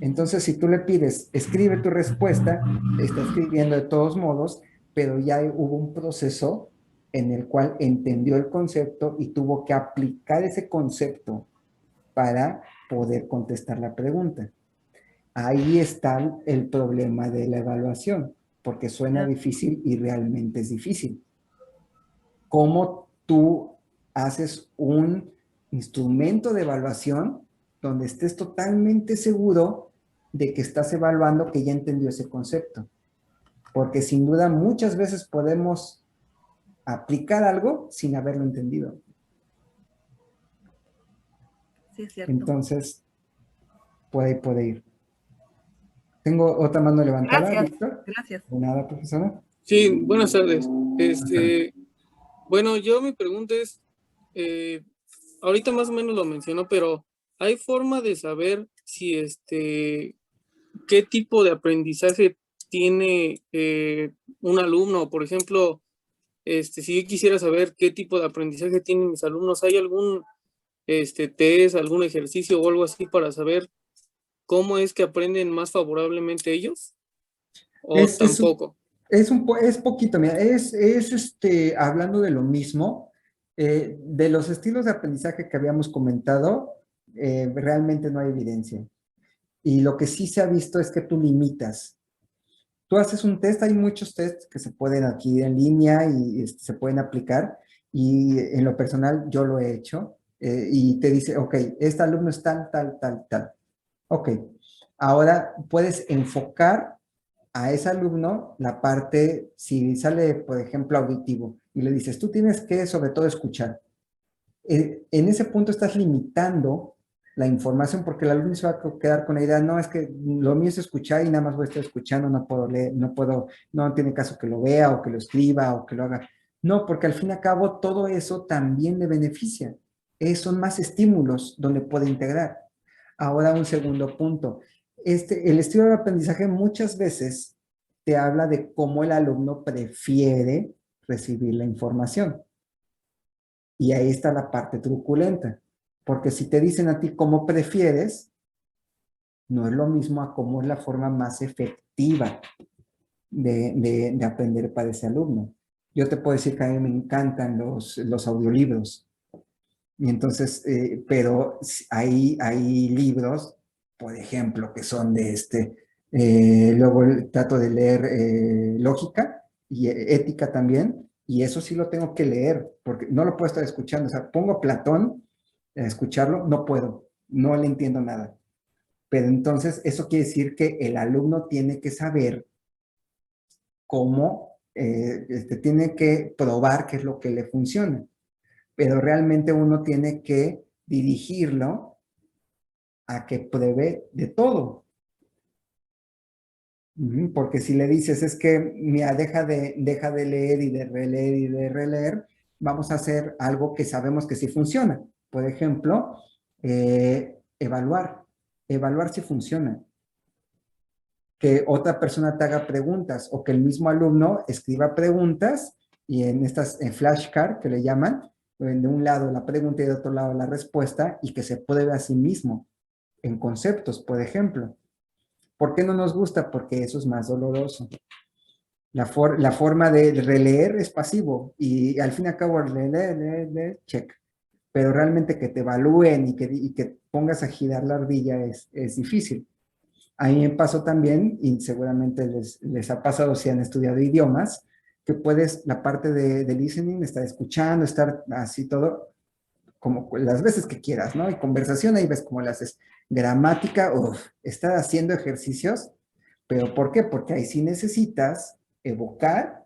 Entonces, si tú le pides, escribe tu respuesta, está escribiendo de todos modos, pero ya hubo un proceso en el cual entendió el concepto y tuvo que aplicar ese concepto para poder contestar la pregunta. Ahí está el problema de la evaluación, porque suena difícil y realmente es difícil. ¿Cómo tú haces un instrumento de evaluación donde estés totalmente seguro de que estás evaluando que ya entendió ese concepto? Porque sin duda muchas veces podemos aplicar algo sin haberlo entendido. Sí, es cierto. Entonces, puede ir. Tengo otra mano levantada, Gracias, Víctor. gracias. ¿De nada, profesora? Sí, buenas tardes. Bueno, yo mi pregunta es, ahorita más o menos lo mencionó, pero ¿hay forma de saber si qué tipo de aprendizaje tiene un alumno? Por ejemplo, si yo quisiera saber qué tipo de aprendizaje tienen mis alumnos, ¿hay algún test, algún ejercicio o algo así para saber cómo es que aprenden más favorablemente ellos? ¿O Es, es, un- tampoco? es poquito, mira, hablando de lo mismo, de los estilos de aprendizaje que habíamos comentado, realmente no hay evidencia. Y lo que sí se ha visto es que tú limitas. Tú haces un test, hay muchos tests que se pueden adquirir en línea y se pueden aplicar. Y en lo personal yo lo he hecho. Y te dice, ok, este alumno es tal, tal, tal, tal. Ok, ahora puedes enfocar a ese alumno la parte, si sale, por ejemplo, auditivo, y le dices, tú tienes que sobre todo escuchar. En ese punto estás limitando la información porque el alumno se va a quedar con la idea, no, es que lo mío es escuchar y nada más voy a estar escuchando, no puedo leer, no tiene caso que lo vea o que lo escriba o que lo haga. No, porque al fin y al cabo todo eso también le beneficia. Son más estímulos donde puede integrar. Ahora un segundo punto. El estilo de aprendizaje muchas veces te habla de cómo el alumno prefiere recibir la información. Y ahí está la parte truculenta. Porque si te dicen a ti cómo prefieres, no es lo mismo a cómo es la forma más efectiva de aprender para ese alumno. Yo te puedo decir que a mí me encantan los audiolibros. Y entonces, pero hay libros, por ejemplo, que son luego trato de leer lógica y ética también, y eso sí lo tengo que leer, porque no lo puedo estar escuchando. O sea, pongo a Platón a escucharlo, no puedo, no le entiendo nada. Pero entonces, eso quiere decir que el alumno tiene que saber cómo, tiene que probar qué es lo que le funciona. Pero realmente uno tiene que dirigirlo a que pruebe de todo. Porque si le dices, es que, mira, deja de leer y de releer y de releer, vamos a hacer algo que sabemos que sí funciona. Por ejemplo, evaluar. Evaluar si funciona. Que otra persona te haga preguntas o que el mismo alumno escriba preguntas y en flashcard que le llaman, de un lado la pregunta y de otro lado la respuesta y que se pruebe a sí mismo en conceptos, por ejemplo. ¿Por qué no nos gusta? Porque eso es más doloroso. La forma de releer es pasivo y al fin y al cabo leer, check. Pero realmente que te evalúen y que pongas a girar la ardilla es difícil. A mí me pasó también, y seguramente les ha pasado si han estudiado idiomas, que puedes, la parte de listening, estar escuchando, estar así todo, como las veces que quieras, ¿no? Y conversación, ahí ves cómo le haces. Gramática, estar haciendo ejercicios, pero ¿por qué? Porque ahí sí necesitas evocar,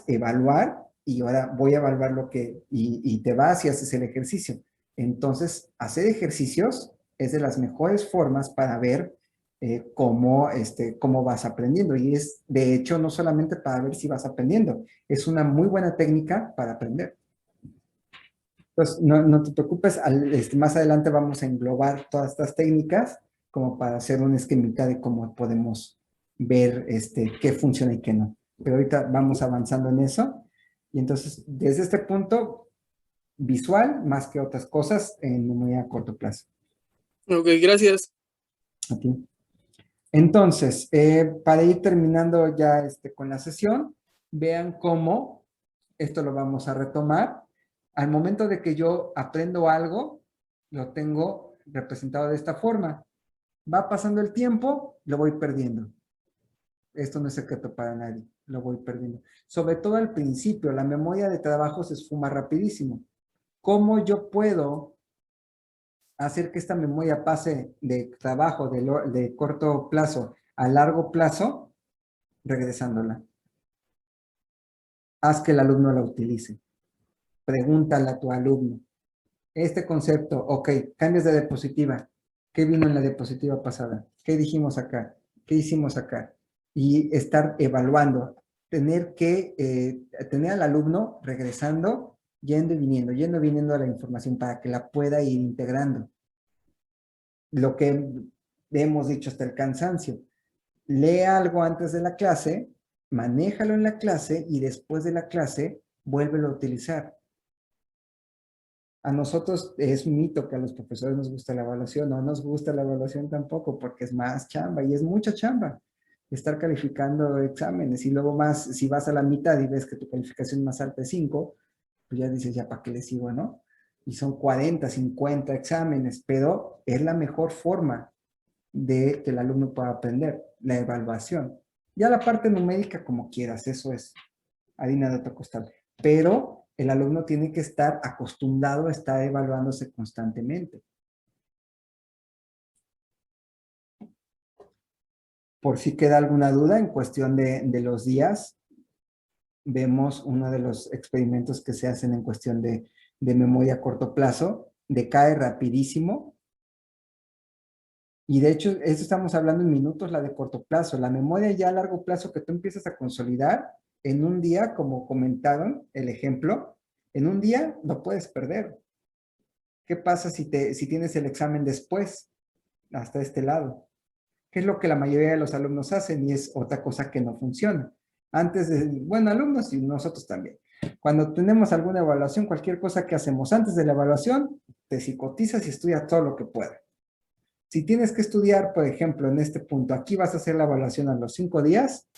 evaluar, y ahora voy a evaluar y te vas y haces el ejercicio. Entonces, hacer ejercicios es de las mejores formas para ver cómo vas aprendiendo. Y es, de hecho, no solamente para ver si vas aprendiendo, es una muy buena técnica para aprender. Entonces, no te preocupes, más adelante vamos a englobar todas estas técnicas como para hacer una esquemita de cómo podemos ver qué funciona y qué no. Pero ahorita vamos avanzando en eso. Y entonces, desde este punto, visual más que otras cosas en muy a corto plazo. Ok, gracias. A ti. Entonces, para ir terminando ya con la sesión, vean cómo esto lo vamos a retomar. Al momento de que yo aprendo algo, lo tengo representado de esta forma. Va pasando el tiempo, lo voy perdiendo. Esto no es secreto para nadie, lo voy perdiendo. Sobre todo al principio, la memoria de trabajo se esfuma rapidísimo. ¿Cómo yo puedo hacer que esta memoria pase de trabajo de corto plazo a largo plazo? Regresándola. Haz que el alumno la utilice. Pregúntale a tu alumno. Este concepto, ok, cambias de diapositiva. ¿Qué vino en la diapositiva pasada? ¿Qué dijimos acá? ¿Qué hicimos acá? Y estar evaluando. Tener al alumno regresando, yendo y viniendo a la información para que la pueda ir integrando. Lo que hemos dicho hasta el cansancio. lee algo antes de la clase, manéjalo en la clase y después de la clase, vuélvelo a utilizar. A nosotros es un mito que a los profesores nos gusta la evaluación. No nos gusta la evaluación tampoco porque es más chamba y es mucha chamba estar calificando exámenes. Y luego más, si vas a la mitad y ves que tu calificación más alta es 5, pues ya dices, ya para qué le sigo, ¿no? Y son 40, 50 exámenes, pero es la mejor forma de que el alumno pueda aprender, la evaluación. Ya la parte numérica como quieras, eso es harina de otro costal. Pero el alumno tiene que estar acostumbrado a estar evaluándose constantemente. Por si queda alguna duda en cuestión de los días, vemos uno de los experimentos que se hacen en cuestión de memoria a corto plazo, decae rapidísimo. Y de hecho, eso estamos hablando en minutos, la de corto plazo. La memoria ya a largo plazo que tú empiezas a consolidar, en un día, como comentaron el ejemplo, en un día lo puedes perder. ¿Qué pasa si tienes el examen después, hasta este lado? ¿Qué es lo que la mayoría de los alumnos hacen? Y es otra cosa que no funciona. Antes de, bueno, alumnos y nosotros también. Cuando tenemos alguna evaluación, cualquier cosa que hacemos antes de la evaluación, te psicotizas y estudias todo lo que puedas. Si tienes que estudiar, por ejemplo, en este punto, aquí vas a hacer la evaluación a los 5 días,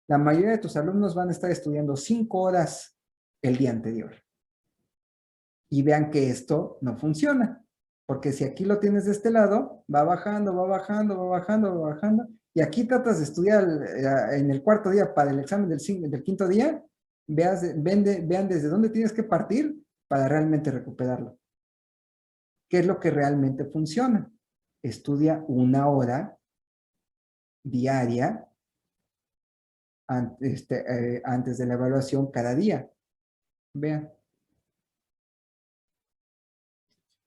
la mayoría de tus alumnos van a estar estudiando 5 horas el día anterior. Y vean que esto no funciona. Porque si aquí lo tienes de este lado, va bajando, va bajando, va bajando, va bajando. Y aquí tratas de estudiar en el cuarto día para el examen del quinto día, vean desde dónde tienes que partir para realmente recuperarlo. ¿Qué es lo que realmente funciona? Estudia 1 hora diaria antes de la evaluación cada día. Vean.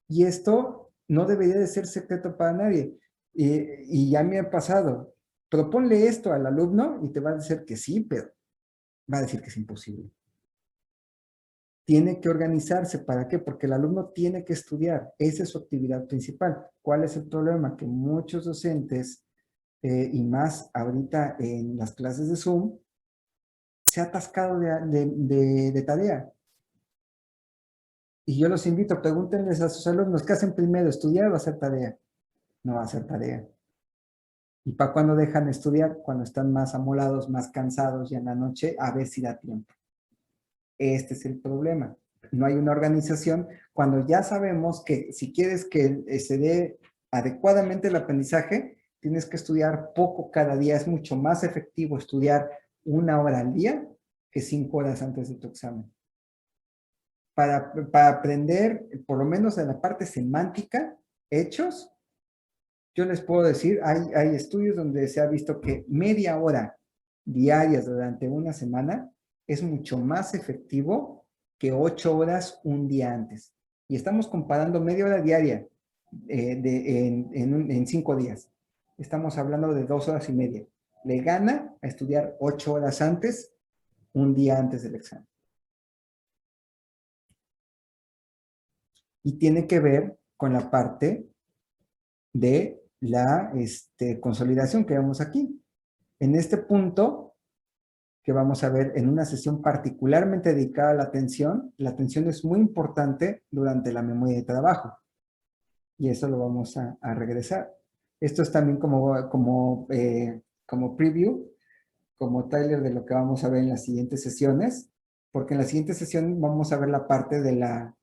Y esto no debería de ser secreto para nadie. Y ya me ha pasado. Proponle esto al alumno y te va a decir que sí, pero va a decir que es imposible. Tiene que organizarse. ¿Para qué? Porque el alumno tiene que estudiar. Esa es su actividad principal. ¿Cuál es el problema? Que muchos docentes, y más ahorita en las clases de Zoom, se ha atascado de tarea. Y yo los invito, pregúntenles a sus alumnos, ¿qué hacen primero? ¿Estudiar o hacer tarea? No hacer tarea. ¿Y para cuándo dejan de estudiar? Cuando están más amolados, más cansados y en la noche, a ver si da tiempo. Este es el problema. No hay una organización. Cuando ya sabemos que si quieres que se dé adecuadamente el aprendizaje, tienes que estudiar poco cada día. Es mucho más efectivo estudiar 1 hora al día que 5 horas antes de tu examen. Para aprender, por lo menos en la parte semántica, hechos, yo les puedo decir, hay estudios donde se ha visto que media hora diarias durante una semana es mucho más efectivo que 8 horas un día antes. Y estamos comparando media hora diaria en 5 días. Estamos hablando de 2 horas y media. Le gana a estudiar 8 horas antes, un día antes del examen. Y tiene que ver con la parte de la consolidación que vemos aquí. En este punto, que vamos a ver en una sesión particularmente dedicada a la atención es muy importante durante la memoria de trabajo. Y eso lo vamos a regresar. Esto es también como preview, como trailer de lo que vamos a ver en las siguientes sesiones, porque en la siguiente sesión vamos a ver la parte de la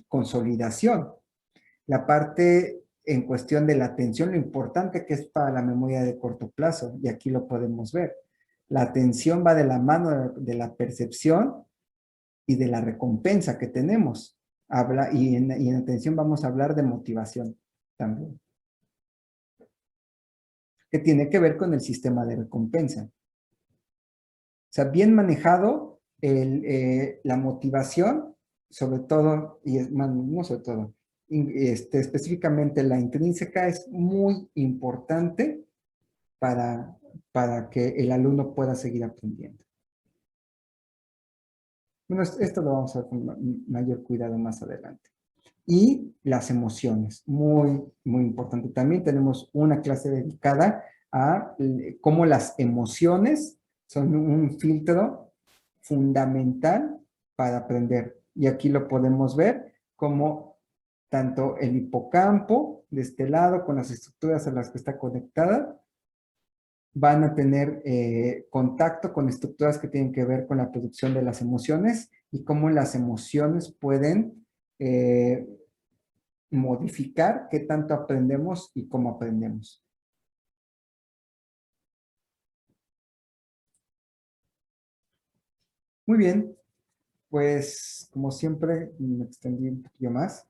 consolidación. La parte en cuestión de la atención, lo importante que es para la memoria de corto plazo, y aquí lo podemos ver. La atención va de la mano de la percepción y de la recompensa que tenemos. Y en atención vamos a hablar de motivación también, que tiene que ver con el sistema de recompensa. O sea, bien manejado la motivación, sobre todo, no sobre todo, específicamente la intrínseca es muy importante para que el alumno pueda seguir aprendiendo. Bueno, esto lo vamos a ver con mayor cuidado más adelante. Y las emociones, muy, muy importante. También tenemos una clase dedicada a cómo las emociones son un filtro fundamental para aprender. Y aquí lo podemos ver como tanto el hipocampo de este lado con las estructuras a las que está conectada van a tener contacto con estructuras que tienen que ver con la producción de las emociones y cómo las emociones pueden modificar qué tanto aprendemos y cómo aprendemos. Muy bien, pues como siempre me extendí un poquillo más.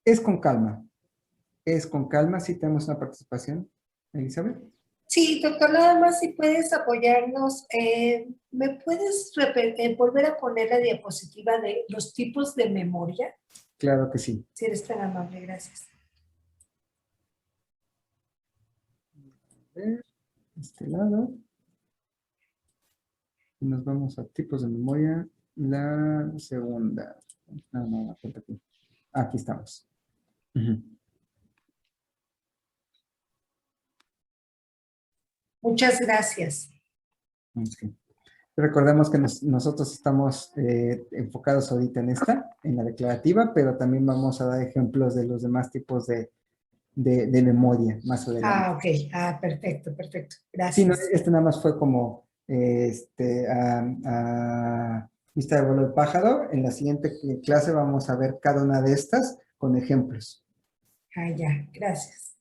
Es con calma. Es con calma. Sí tenemos una participación, Elizabeth. Sí, doctor, nada más si puedes apoyarnos, ¿me puedes volver a poner la diapositiva de los tipos de memoria? Claro que sí. Si eres tan amable, gracias. A ver, este lado. Y nos vamos a tipos de memoria. La segunda. No, aquí. Aquí estamos. Muchas gracias. Okay. Recordemos que nosotros estamos enfocados ahorita en la declarativa, pero también vamos a dar ejemplos de los demás tipos de memoria más adelante. Ok. Perfecto. Gracias. Sí, no, este nada más fue como vista de vuelo del pájaro. En la siguiente clase vamos a ver cada una de estas con ejemplos. Ya, gracias.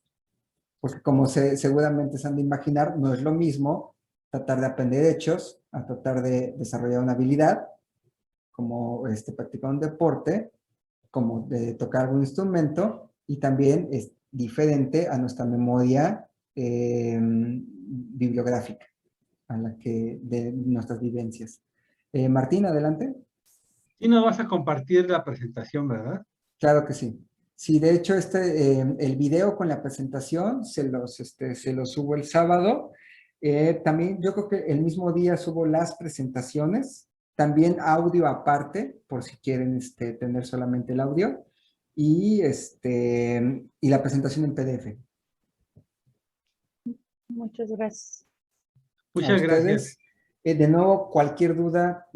Porque como seguramente se han de imaginar, no es lo mismo tratar de aprender hechos a tratar de desarrollar una habilidad, como practicar un deporte, como de tocar algún instrumento, y también es diferente a nuestra memoria bibliográfica, a la que de nuestras vivencias. Martín, adelante. Sí, nos vas a compartir la presentación, ¿verdad? Claro que sí. Sí, de hecho, el video con la presentación se los subo el sábado. También yo creo que el mismo día subo las presentaciones, también audio aparte, por si quieren tener solamente el audio, y la presentación en PDF. Muchas gracias. Muchas gracias. De nuevo, cualquier duda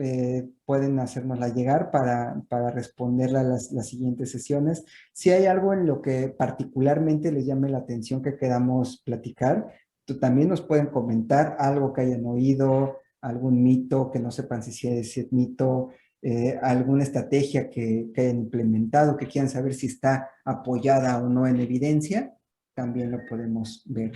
pueden hacérnosla llegar para responderla a las siguientes sesiones. Si hay algo en lo que particularmente les llame la atención que queramos platicar, también nos pueden comentar algo que hayan oído, algún mito que no sepan si es mito, alguna estrategia que hayan implementado, que quieran saber si está apoyada o no en evidencia, también lo podemos ver.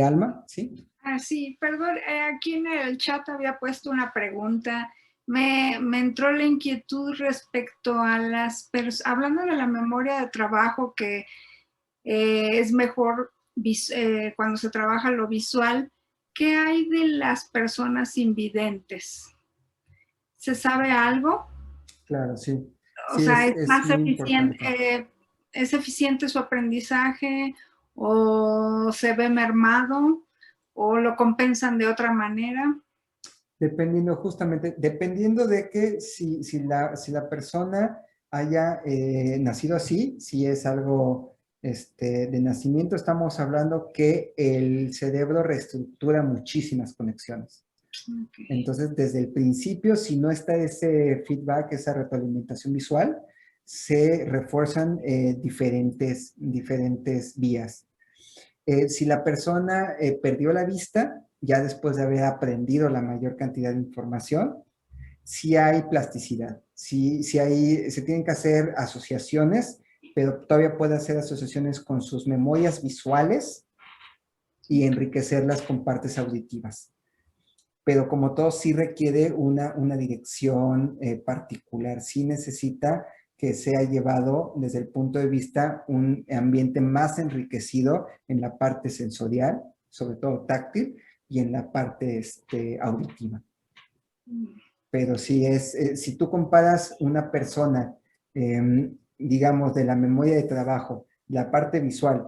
Alma, ¿sí? Sí, perdón, aquí en el chat había puesto una pregunta. Me entró la inquietud respecto a hablando de la memoria de trabajo, que es mejor cuando se trabaja lo visual. ¿Qué hay de las personas invidentes? ¿Se sabe algo? Claro, sí. O sea, ¿es más eficiente? ¿Es eficiente su aprendizaje o se ve mermado o lo compensan de otra manera? Dependiendo de que si la persona haya nacido así, si es algo de nacimiento, estamos hablando que el cerebro reestructura muchísimas conexiones. Okay. Entonces, desde el principio, si no está ese feedback, esa retroalimentación visual, se refuerzan diferentes vías. Si la persona perdió la vista, ya después de haber aprendido la mayor cantidad de información, sí hay plasticidad, sí se tienen que hacer asociaciones, pero todavía puede hacer asociaciones con sus memorias visuales y enriquecerlas con partes auditivas. Pero como todo, sí requiere una dirección particular, sí necesita que sea llevado desde el punto de vista un ambiente más enriquecido en la parte sensorial, sobre todo táctil, y en la parte auditiva. Pero si tú comparas una persona, digamos, de la memoria de trabajo, la parte visual,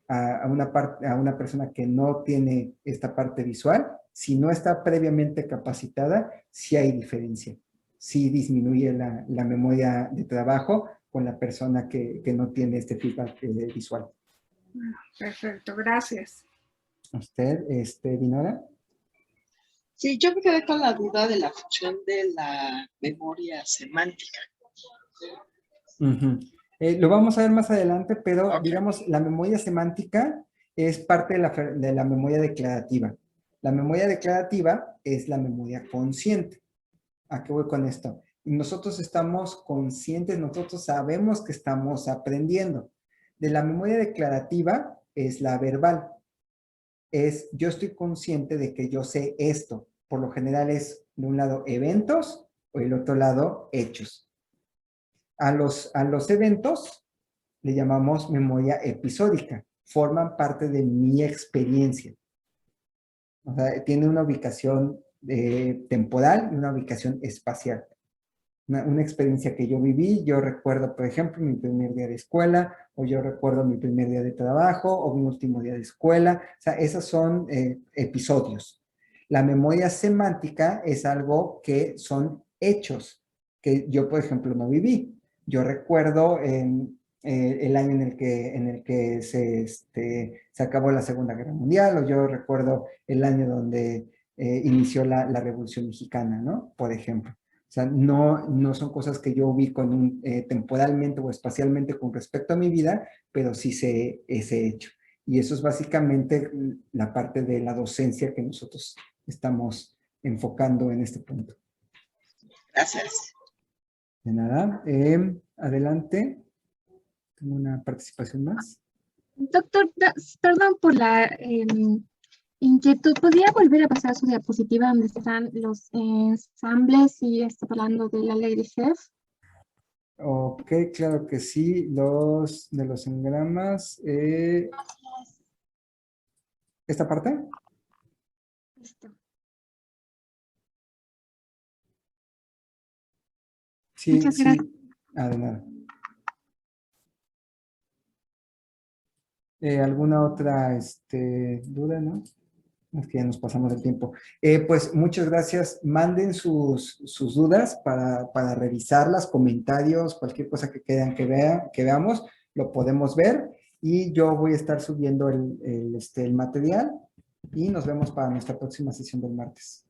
a una persona que no tiene esta parte visual, si no está previamente capacitada, sí hay diferencia. Sí disminuye la memoria de trabajo con la persona que no tiene este feedback visual. Perfecto, gracias. ¿Usted, Dinora? Sí, yo me quedé con la duda de la función de la memoria semántica. Ujú. Lo vamos a ver más adelante, pero Ok. digamos, la memoria semántica es parte de la memoria declarativa. La memoria declarativa es la memoria consciente. ¿A qué voy con esto? Nosotros estamos conscientes, nosotros sabemos que estamos aprendiendo. De la memoria declarativa es la verbal. Es yo estoy consciente de que yo sé esto. Por lo general es de un lado eventos o del otro lado hechos. A los eventos le llamamos memoria episódica. Forman parte de mi experiencia. O sea, tiene una ubicación temporal y una ubicación espacial. Una experiencia que yo viví, yo recuerdo, por ejemplo, mi primer día de escuela, o yo recuerdo mi primer día de trabajo, o mi último día de escuela. O sea, esos son episodios. La memoria semántica es algo que son hechos, que yo, por ejemplo, no viví. Yo recuerdo el año en el que se acabó la Segunda Guerra Mundial, o yo recuerdo el año donde inició la Revolución Mexicana, ¿no? Por ejemplo. O sea, no son cosas que yo ubico temporalmente o espacialmente con respecto a mi vida, pero sí sé ese hecho. Y eso es básicamente la parte de la docencia que nosotros estamos enfocando en este punto. Gracias. De nada. Adelante. Tengo una participación más. Doctor, perdón por la inquietud. ¿Podría volver a pasar su diapositiva donde están los ensambles y está hablando de la ley de Hess? Ok, claro que sí. De los engramas. ¿Esta parte? Listo. Sí, Muchas sí. gracias. De nada. ¿Alguna otra duda, no? Es que ya nos pasamos el tiempo. Pues muchas gracias. Manden sus dudas para revisarlas, comentarios, cualquier cosa que quieran que veamos, lo podemos ver. Y yo voy a estar subiendo el material y nos vemos para nuestra próxima sesión del martes.